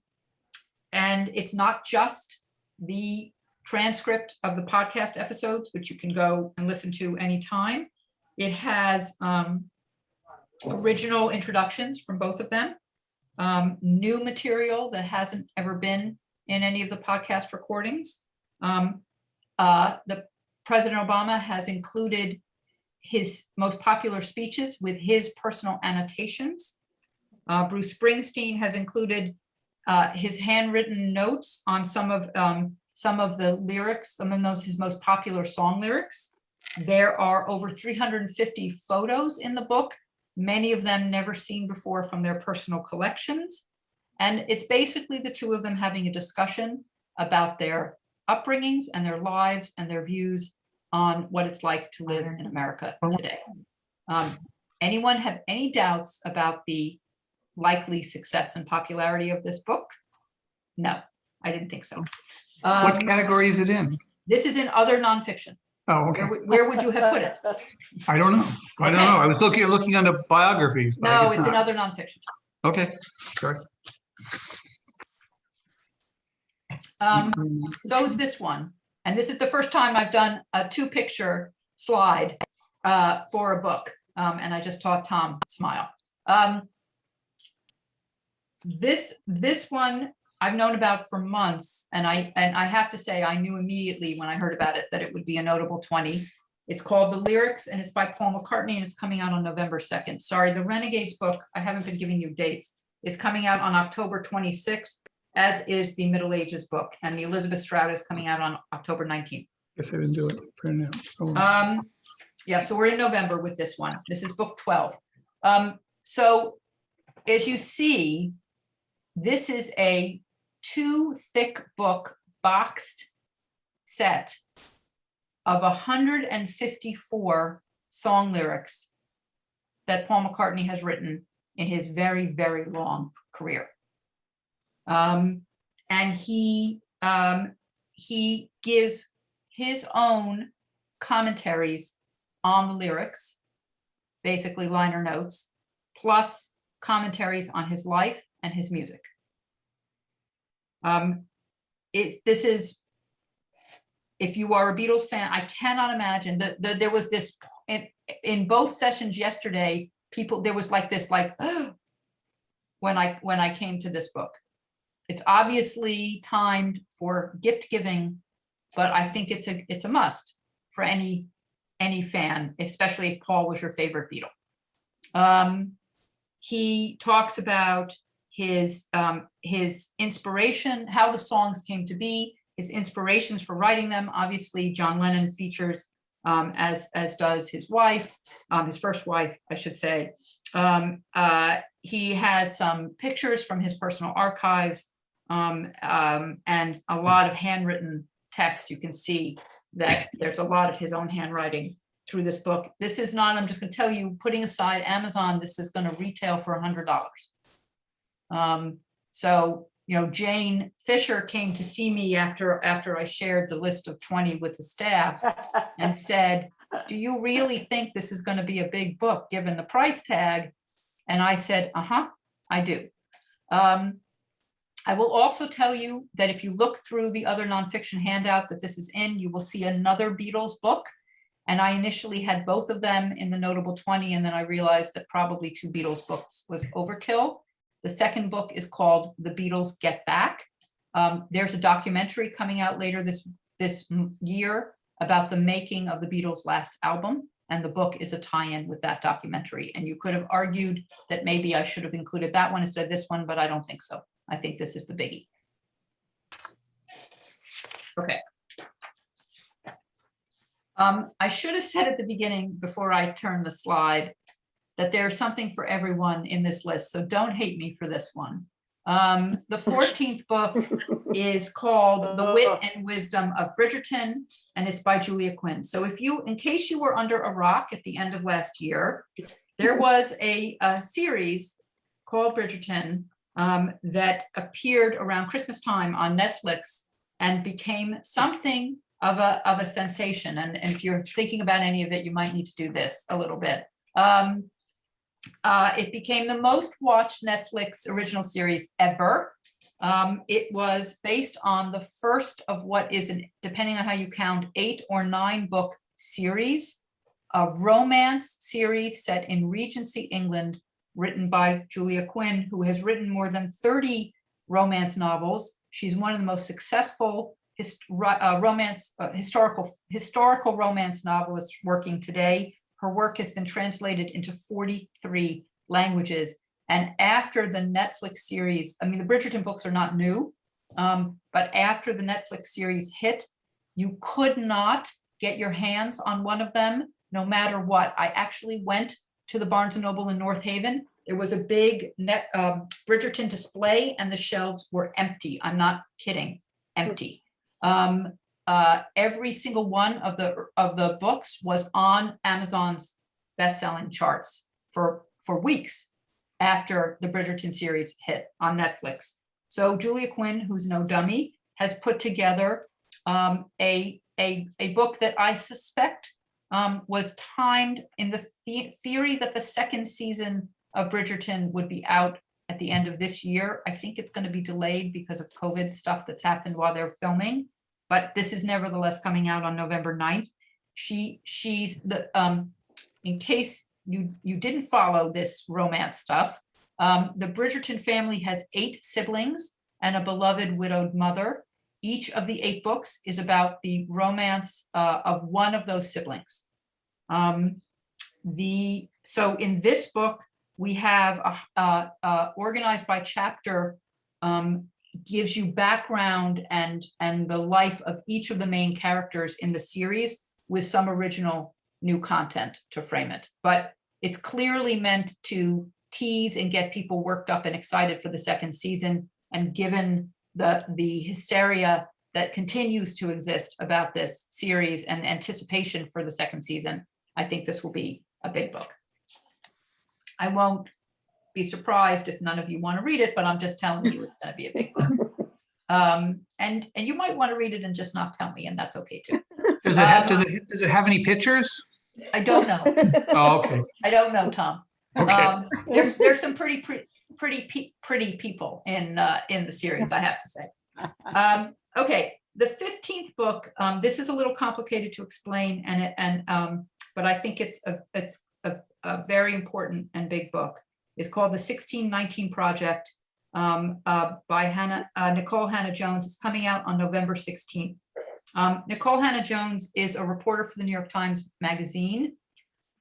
it's not just the transcript of the podcast episodes, which you can go and listen to anytime. It has original introductions from both of them, new material that hasn't ever been in any of the podcast recordings. The President Obama has included his most popular speeches with his personal annotations. Bruce Springsteen has included his handwritten notes on some of the lyrics, some of his most popular song lyrics. There are over 350 photos in the book, many of them never seen before from their personal collections. And it's basically the two of them having a discussion about their upbringings and their lives and their views on what it's like to live in America today. Anyone have any doubts about the likely success and popularity of this book? No, I didn't think so. What category is it in? This is in other nonfiction. Oh, okay. Where would you have put it? I don't know. I don't Okay. know. I was looking under biographies. But I No, guess it's in not. other nonfiction. Okay, sure. So is this one. And this is the first time I've done a 2-picture slide for a book. And I just taught Tom smile. This one I've known about for months, and I have to say I knew immediately when I heard about it that it would be a notable 20. It's called The Lyrics, and it's by Paul McCartney, and it's coming out on November 2nd. Sorry, the Renegades book, I haven't been giving you dates, is coming out on October 26th, as is the Middle Ages book, and the Elizabeth Strout is coming out on October 19th. Guess I didn't do it. Print it out. Oh, well. Yeah, so we're in November with this one. This is book 12. So as you see, this is a 2-thick book boxed set of 154 song lyrics that Paul McCartney has written in his very, very long career. And he gives his own commentaries on the lyrics, basically liner notes, plus commentaries on his life and his music. This is, if you are a Beatles fan, I cannot imagine that there was this in both sessions yesterday, there was like this, when I came to this book. It's obviously timed for gift giving, but I think it's a must for any fan, especially if Paul was your favorite Beatle. He talks about his inspiration, how the songs came to be, his inspirations for writing them. Obviously, John Lennon features, as does his wife, his first wife, I should say. He has some pictures from his personal archives, and a lot of handwritten text. You can see that there's a lot of his own handwriting through this book. This is not, I'm just going to tell you, putting aside Amazon, this is going to retail for $100. So, you know, Jane Fisher came to see me after I shared the list of 20 with the staff and said, do you really think this is going to be a big book given the price tag? And I said, I do. I will also tell you that if you look through the other nonfiction handout that this is in, you will see another Beatles book. And I initially had both of them in the notable 20, and then I realized that probably 2 Beatles books was overkill. The second book is called The Beatles Get Back. There's a documentary coming out later this year about the making of the Beatles' last album, and the book is a tie-in with that documentary. And you could have argued that maybe I should have included that one instead of this one, but I don't think so. I think this is the biggie. Okay. I should have said at the beginning, before I turn the slide, that there's something for everyone in this list, so don't hate me for this one. The 14th book is called The Wit and Wisdom of Bridgerton, and it's by Julia Quinn. So in case you were under a rock at the end of last year, there was a series called Bridgerton that appeared around Christmas time on Netflix and became something of a sensation. And if you're thinking about any of it, you might need to do this a little bit. It became the most watched Netflix original series ever. It was based on the first of what is, depending on how you count, 8 or 9 book series, a romance series set in Regency England, written by Julia Quinn, who has written more than 30 romance novels. She's one of the most successful historical romance novelists working today. Her work has been translated into 43 languages. And after the Netflix series, I mean, the Bridgerton books are not new, but after the Netflix series hit, you could not get your hands on one of them, no matter what. I actually went to the Barnes & Noble in North Haven. There was a big Bridgerton display and the shelves were empty. I'm not kidding, empty. Every single one of the books was on Amazon's best-selling charts for weeks after the Bridgerton series hit on Netflix. So Julia Quinn, who's no dummy, has put together a book that I suspect was timed in the theory that the second season of Bridgerton would be out at the end of this year. I think it's going to be delayed because of COVID stuff that's happened while they're filming, but this is nevertheless coming out on November 9th. She's the, in case you didn't follow this romance stuff, the Bridgerton family has 8 siblings and a beloved widowed mother. Each of the 8 books is about the romance of one of those siblings. So in this book, we have organized by chapter, gives you background and the life of each of the main characters in the series with some original new content to frame it. But it's clearly meant to tease and get people worked up and excited for the second season. And given the hysteria that continues to exist about this series and anticipation for the second season, I think this will be a big book. I won't be surprised if none of you want to read it, but I'm just telling you it's going to be a big book. And you might want to read it and just not tell me, and that's okay too. Does it have any pictures? I don't know. Oh, okay. I don't know, Tom. Okay. There's some pretty people in the series, I have to say. Okay, the 15th book. This is a little complicated to explain, but I think it's a very important and big book. It's called The 1619 Project by Nicole Hannah Jones. It's coming out on November 16th. Nicole Hannah-Jones is a reporter for the New York Times Magazine.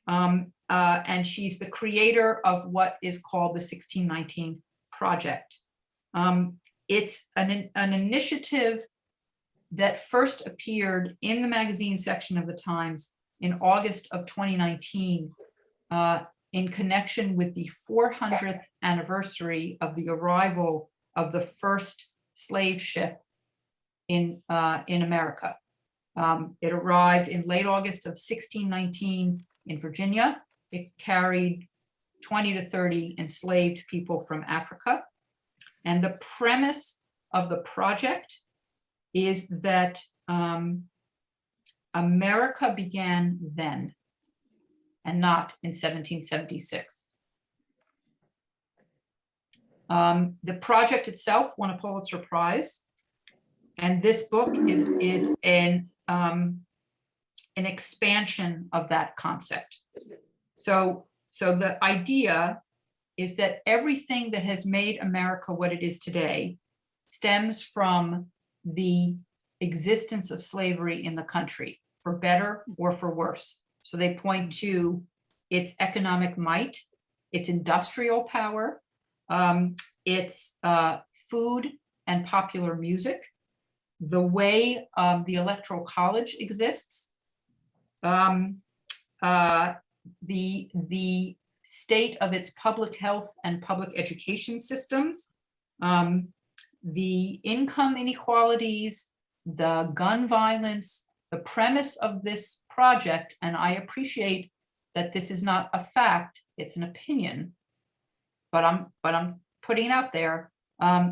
And she's the creator of what is called the 1619 Project. It's an initiative that first appeared in the magazine section of the Times in August of 2019 in connection with the 400th anniversary of the arrival of the first slave ship in America. It arrived in late August of 1619 in Virginia. It carried 20 to 30 enslaved people from Africa. And the premise of the project is that America began then and not in 1776. The project itself won a Pulitzer Prize. And this book is an expansion of that concept. So the idea is that everything that has made America what it is today stems from the existence of slavery in the country, for better or for worse. So they point to its economic might, its industrial power, its food and popular music, the way the Electoral College exists, the state of its public health and public education systems, the income inequalities, the gun violence, the premise of this project, and I appreciate that this is not a fact, it's an opinion, but I'm putting it out there,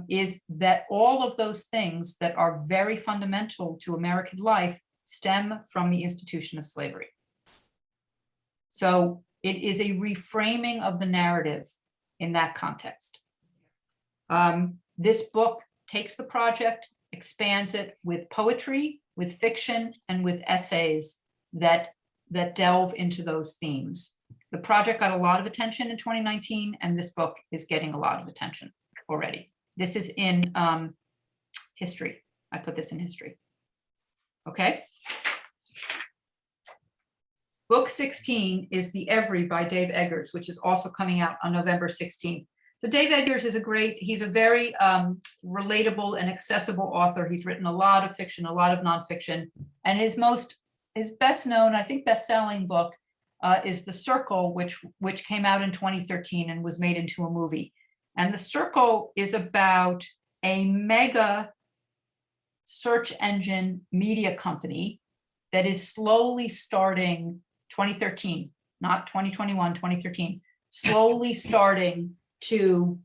is that all of those things that are very fundamental to American life stem from the institution of slavery. So it is a reframing of the narrative in that context. This book takes the project, expands it with poetry, with fiction, and with essays that delve into those themes. The project got a lot of attention in 2019, and this book is getting a lot of attention already. This is in history. I put this in history. Okay. Book 16 is The Every by Dave Eggers, which is also coming out on November 16th. So Dave Eggers is he's a very relatable and accessible author. He's written a lot of fiction, a lot of nonfiction, and his best known, I think, best-selling book is The Circle, which came out in 2013 and was made into a movie. And The Circle is about a mega search engine media company that is slowly starting 2013, not 2021, 2013, slowly starting to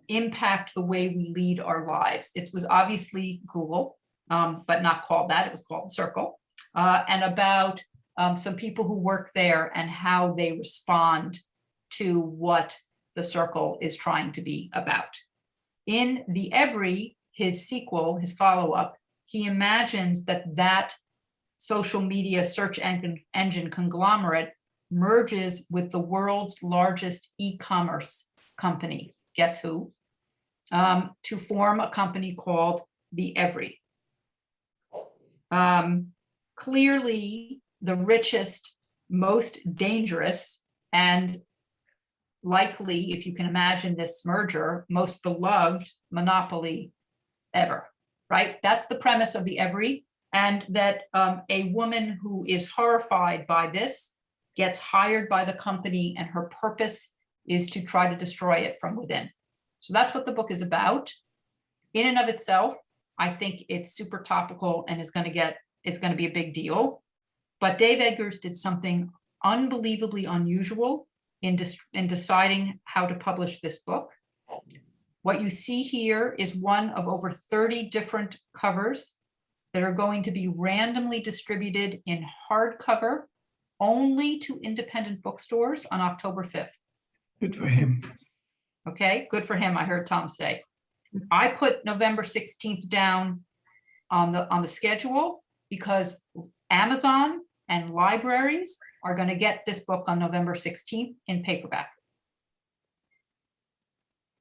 impact the way we lead our lives. It was obviously Google, but not called that. It was called The Circle, and about some people who work there and how they respond to what The Circle is trying to be about. In The Every, his sequel, his follow-up, he imagines that social media search engine conglomerate merges with the world's largest e-commerce company, guess who, to form a company called The Every. Clearly, the richest, most dangerous, and likely, if you can imagine this merger, most beloved monopoly ever, right? That's the premise of The Every, and that a woman who is horrified by this gets hired by the company, and her purpose is to try to destroy it from within. So that's what the book is about. In and of itself, I think it's super topical and it's going to be a big deal. But Dave Eggers did something unbelievably unusual in deciding how to publish this book. What you see here is one of over 30 different covers that are going to be randomly distributed in hardcover only to independent bookstores on October 5th. Good for him. Okay, good for him, I heard Tom say. I put November 16th down on the schedule because Amazon and libraries are going to get this book on November 16th in paperback.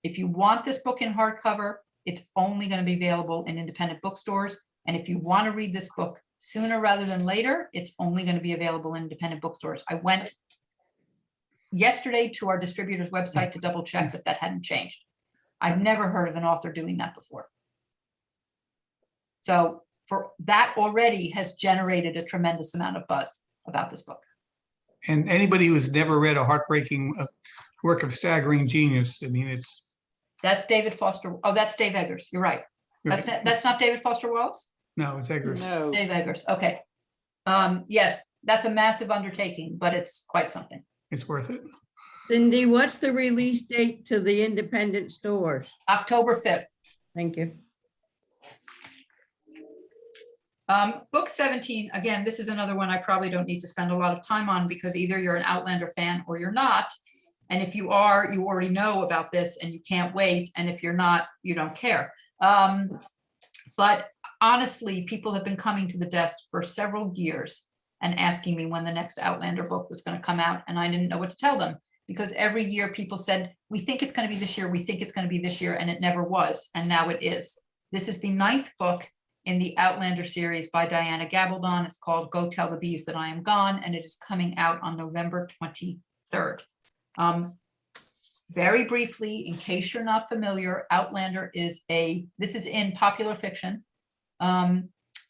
If you want this book in hardcover, it's only going to be available in independent bookstores. And if you want to read this book sooner rather than later, it's only going to be available in independent bookstores. I went yesterday to our distributor's website to double check that that hadn't changed. I've never heard of an author doing that before. So for that already has generated a tremendous amount of buzz about this book. And anybody who's never read a heartbreaking work of staggering genius, I mean, it's. That's David Foster. Oh, that's Dave Eggers. You're right. That's not David Foster Wallace? No, it's Eggers. No. Dave Eggers. Okay. Yes, that's a massive undertaking, but it's quite something. It's worth it. Cindy, what's the release date to the independent stores? October 5th. Thank you. Book 17, again, this is another one I probably don't need to spend a lot of time on because either you're an Outlander fan or you're not. And if you are, you already know about this and you can't wait. And if you're not, you don't care. But honestly, people have been coming to the desk for several years and asking me when the next Outlander book was going to come out. And I didn't know what to tell them because every year people said, we think it's going to be this year. We think it's going to be this year. And it never was. And now it is. This is the 9th book in the Outlander series by Diana Gabaldon. It's called Go Tell the Bees That I Am Gone, and it is coming out on November 23rd. Very briefly, in case you're not familiar, Outlander is this is in popular fiction,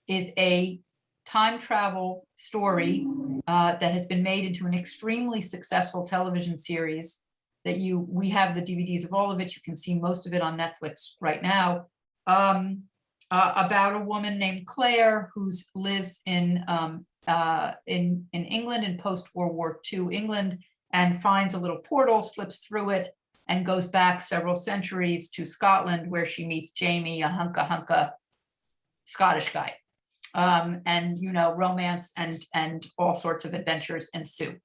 is a time travel story that has been made into an extremely successful television series that we have the DVDs of all of it. You can see most of it on Netflix right now. About a woman named Claire who lives in England in post-World War II England and finds a little portal, slips through it, and goes back several centuries to Scotland where she meets Jamie, a hunka Scottish guy. And romance and all sorts of adventures ensue.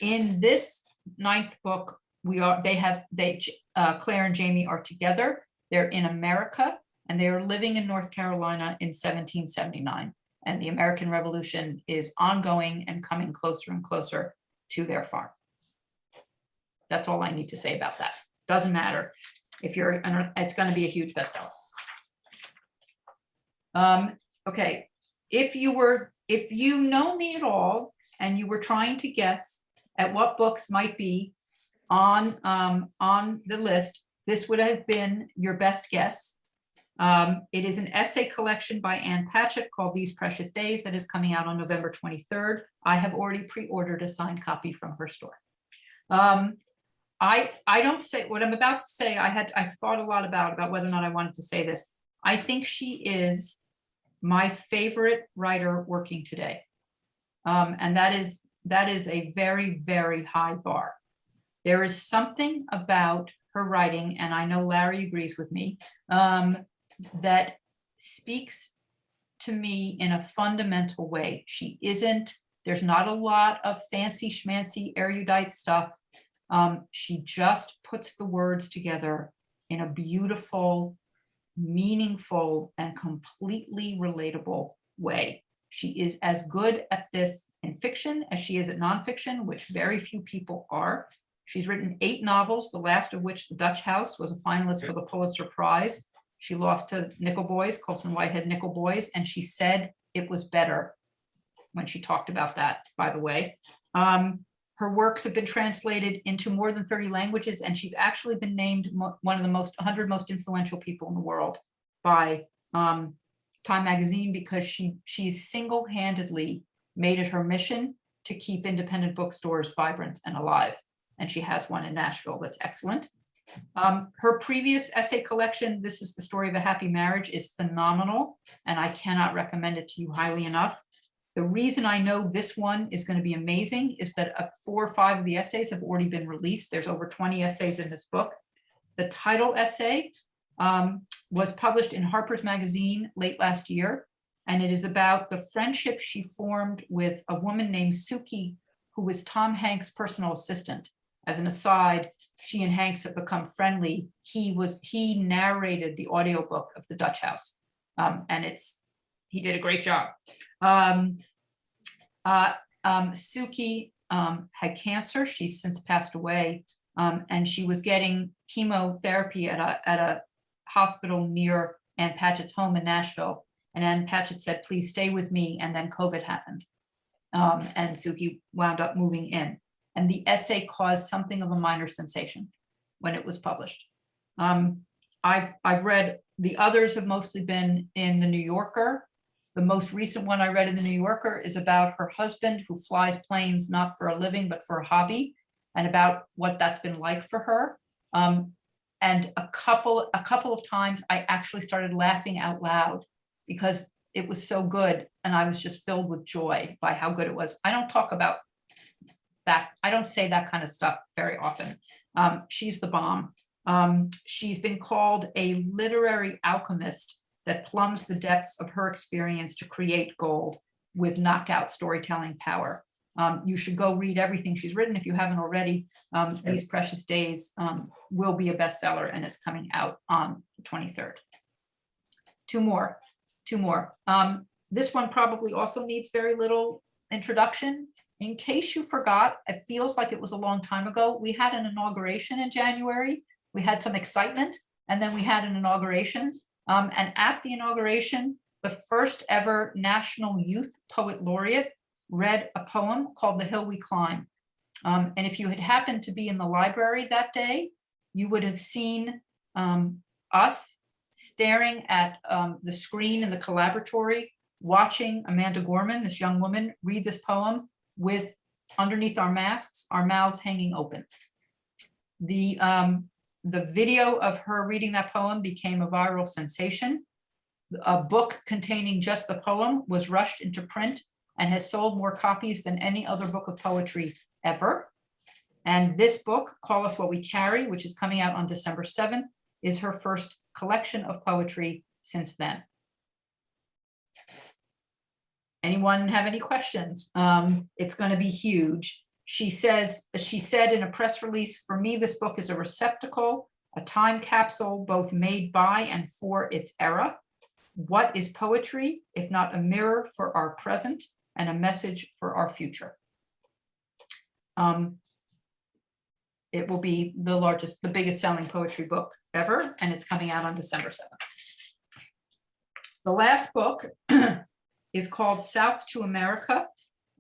In this 9th book, Claire and Jamie are together. They're in America. And they are living in North Carolina in 1779. And the American Revolution is ongoing and coming closer and closer to their farm. That's all I need to say about that. Doesn't matter. It's going to be a huge bestseller. Okay, if you know me at all and you were trying to guess at what books might be on the list, this would have been your best guess. It is an essay collection by Ann Patchett called These Precious Days that is coming out on November 23rd. I have already pre-ordered a signed copy from her store. I don't say what I'm about to say. I've thought a lot about whether or not I wanted to say this. I think she is my favorite writer working today. And that is a very, very high bar. There is something about her writing, and I know Larry agrees with me, that speaks to me in a fundamental way. There's not a lot of fancy schmancy erudite stuff. She just puts the words together in a beautiful, meaningful, and completely relatable way. She is as good at this in fiction as she is at nonfiction, which very few people are. She's written 8 novels, the last of which, The Dutch House, was a finalist for the Pulitzer Prize. She lost to Nickel Boys, Colson Whitehead Nickel Boys, and she said it was better when she talked about that, by the way. Her works have been translated into more than 30 languages, and she's actually been named one of the 100 most influential people in the world by Time Magazine because she's single-handedly made it her mission to keep independent bookstores vibrant and alive. And she has one in Nashville that's excellent. Her previous essay collection, This is the Story of a Happy Marriage, is phenomenal, and I cannot recommend it to you highly enough. The reason I know this one is going to be amazing is that 4 or 5 of the essays have already been released. There's over 20 essays in this book. The title essay was published in Harper's Magazine late last year, and it is about the friendship she formed with a woman named Suki, who was Tom Hanks' personal assistant. As an aside, she and Hanks have become friendly. He narrated the audiobook of The Dutch House, and he did a great job. Suki had cancer. She's since passed away, and she was getting chemotherapy at a hospital near Ann Patchett's home in Nashville. And Ann Patchett said, please stay with me. And then COVID happened. And so he wound up moving in. And the essay caused something of a minor sensation when it was published. I've read, the others have mostly been in the New Yorker. The most recent one I read in the New Yorker is about her husband who flies planes, not for a living, but for a hobby, and about what that's been like for her. And a couple of times I actually started laughing out loud because it was so good. And I was just filled with joy by how good it was. I don't talk about that. I don't say that kind of stuff very often. She's the bomb. She's been called a literary alchemist that plumbs the depths of her experience to create gold with knockout storytelling power. You should go read everything she's written if you haven't already. These Precious Days will be a bestseller and is coming out on the 23rd. Two more. This one probably also needs very little introduction. In case you forgot, it feels like it was a long time ago. We had an inauguration in January. We had some excitement, and then we had an inauguration. And at the inauguration, the first ever National Youth Poet Laureate read a poem called The Hill We Climb. And if you had happened to be in the library that day, you would have seen us staring at the screen in the collaboratory, watching Amanda Gorman, this young woman, read this poem with, underneath our masks, our mouths hanging open. The video of her reading that poem became a viral sensation. A book containing just the poem was rushed into print and has sold more copies than any other book of poetry ever. And this book, Call Us What We Carry, which is coming out on December 7th, is her first collection of poetry since then. Anyone have any questions? It's going to be huge. She said in a press release, for me, this book is a receptacle, a time capsule, both made by and for its era. What is poetry, if not a mirror for our present and a message for our future? It will be the biggest selling poetry book ever, and it's coming out on December 7th. The last book is called South to America,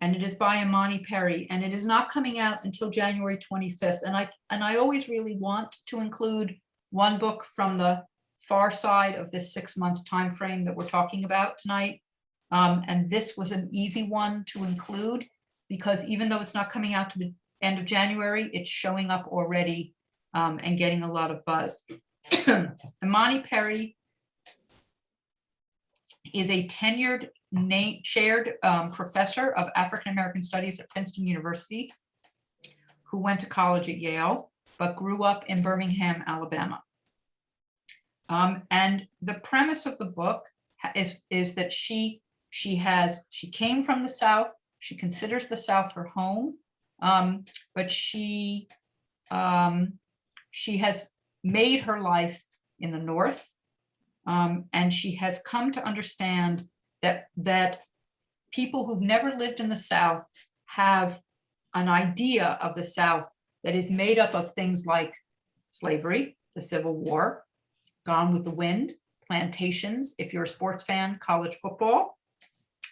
and it is by Imani Perry, and it is not coming out until January 25th. And I always really want to include one book from the far side of this 6-month time frame that we're talking about tonight. And this was an easy one to include because even though it's not coming out to the end of January, it's showing up already and getting a lot of buzz. Imani Perry is a tenured chaired professor of African American Studies at Princeton University, who went to college at Yale, but grew up in Birmingham, Alabama. And the premise of the book is that she came from the South. She considers the South her home, but she has made her life in the North, and she has come to understand that people who've never lived in the South have an idea of the South that is made up of things like slavery, the Civil War, Gone with the Wind, plantations, if you're a sports fan, college football,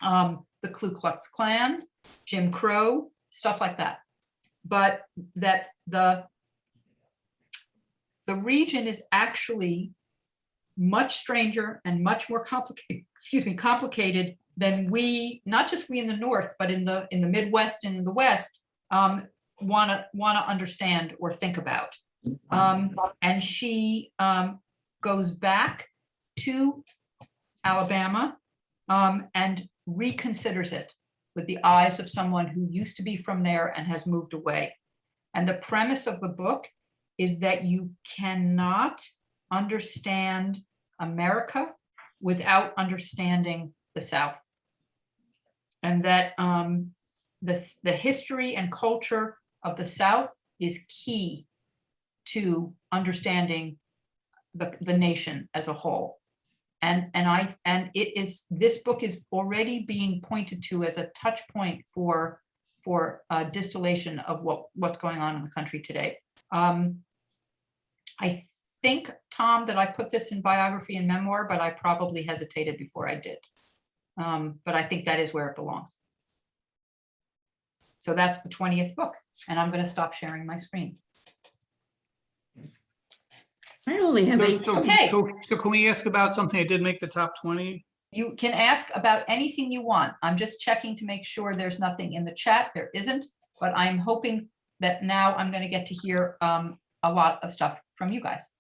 the Ku Klux Klan, Jim Crow, stuff like that. But that the region is actually much stranger and much more complicated than we, not just we in the North, but in the Midwest and in the West, wanna understand or think about. And she goes back to Alabama and reconsiders it with the eyes of someone who used to be from there and has moved away. And the premise of the book is that you cannot understand America without understanding the South. And that the history and culture of the South is key to understanding the nation as a whole. And this book is already being pointed to as a touch point for distillation of what's going on in the country today. I think, Tom, that I put this in Biography and Memoir, but I probably hesitated before I did. But I think that is where it belongs. So that's the 20th book, and I'm gonna stop sharing my screen. I only have eight. Okay. So can we ask about something that did make the top 20? You can ask about anything you want. I'm just checking to make sure there's nothing in the chat. There isn't, but I'm hoping that now I'm gonna get to hear a lot of stuff from you guys.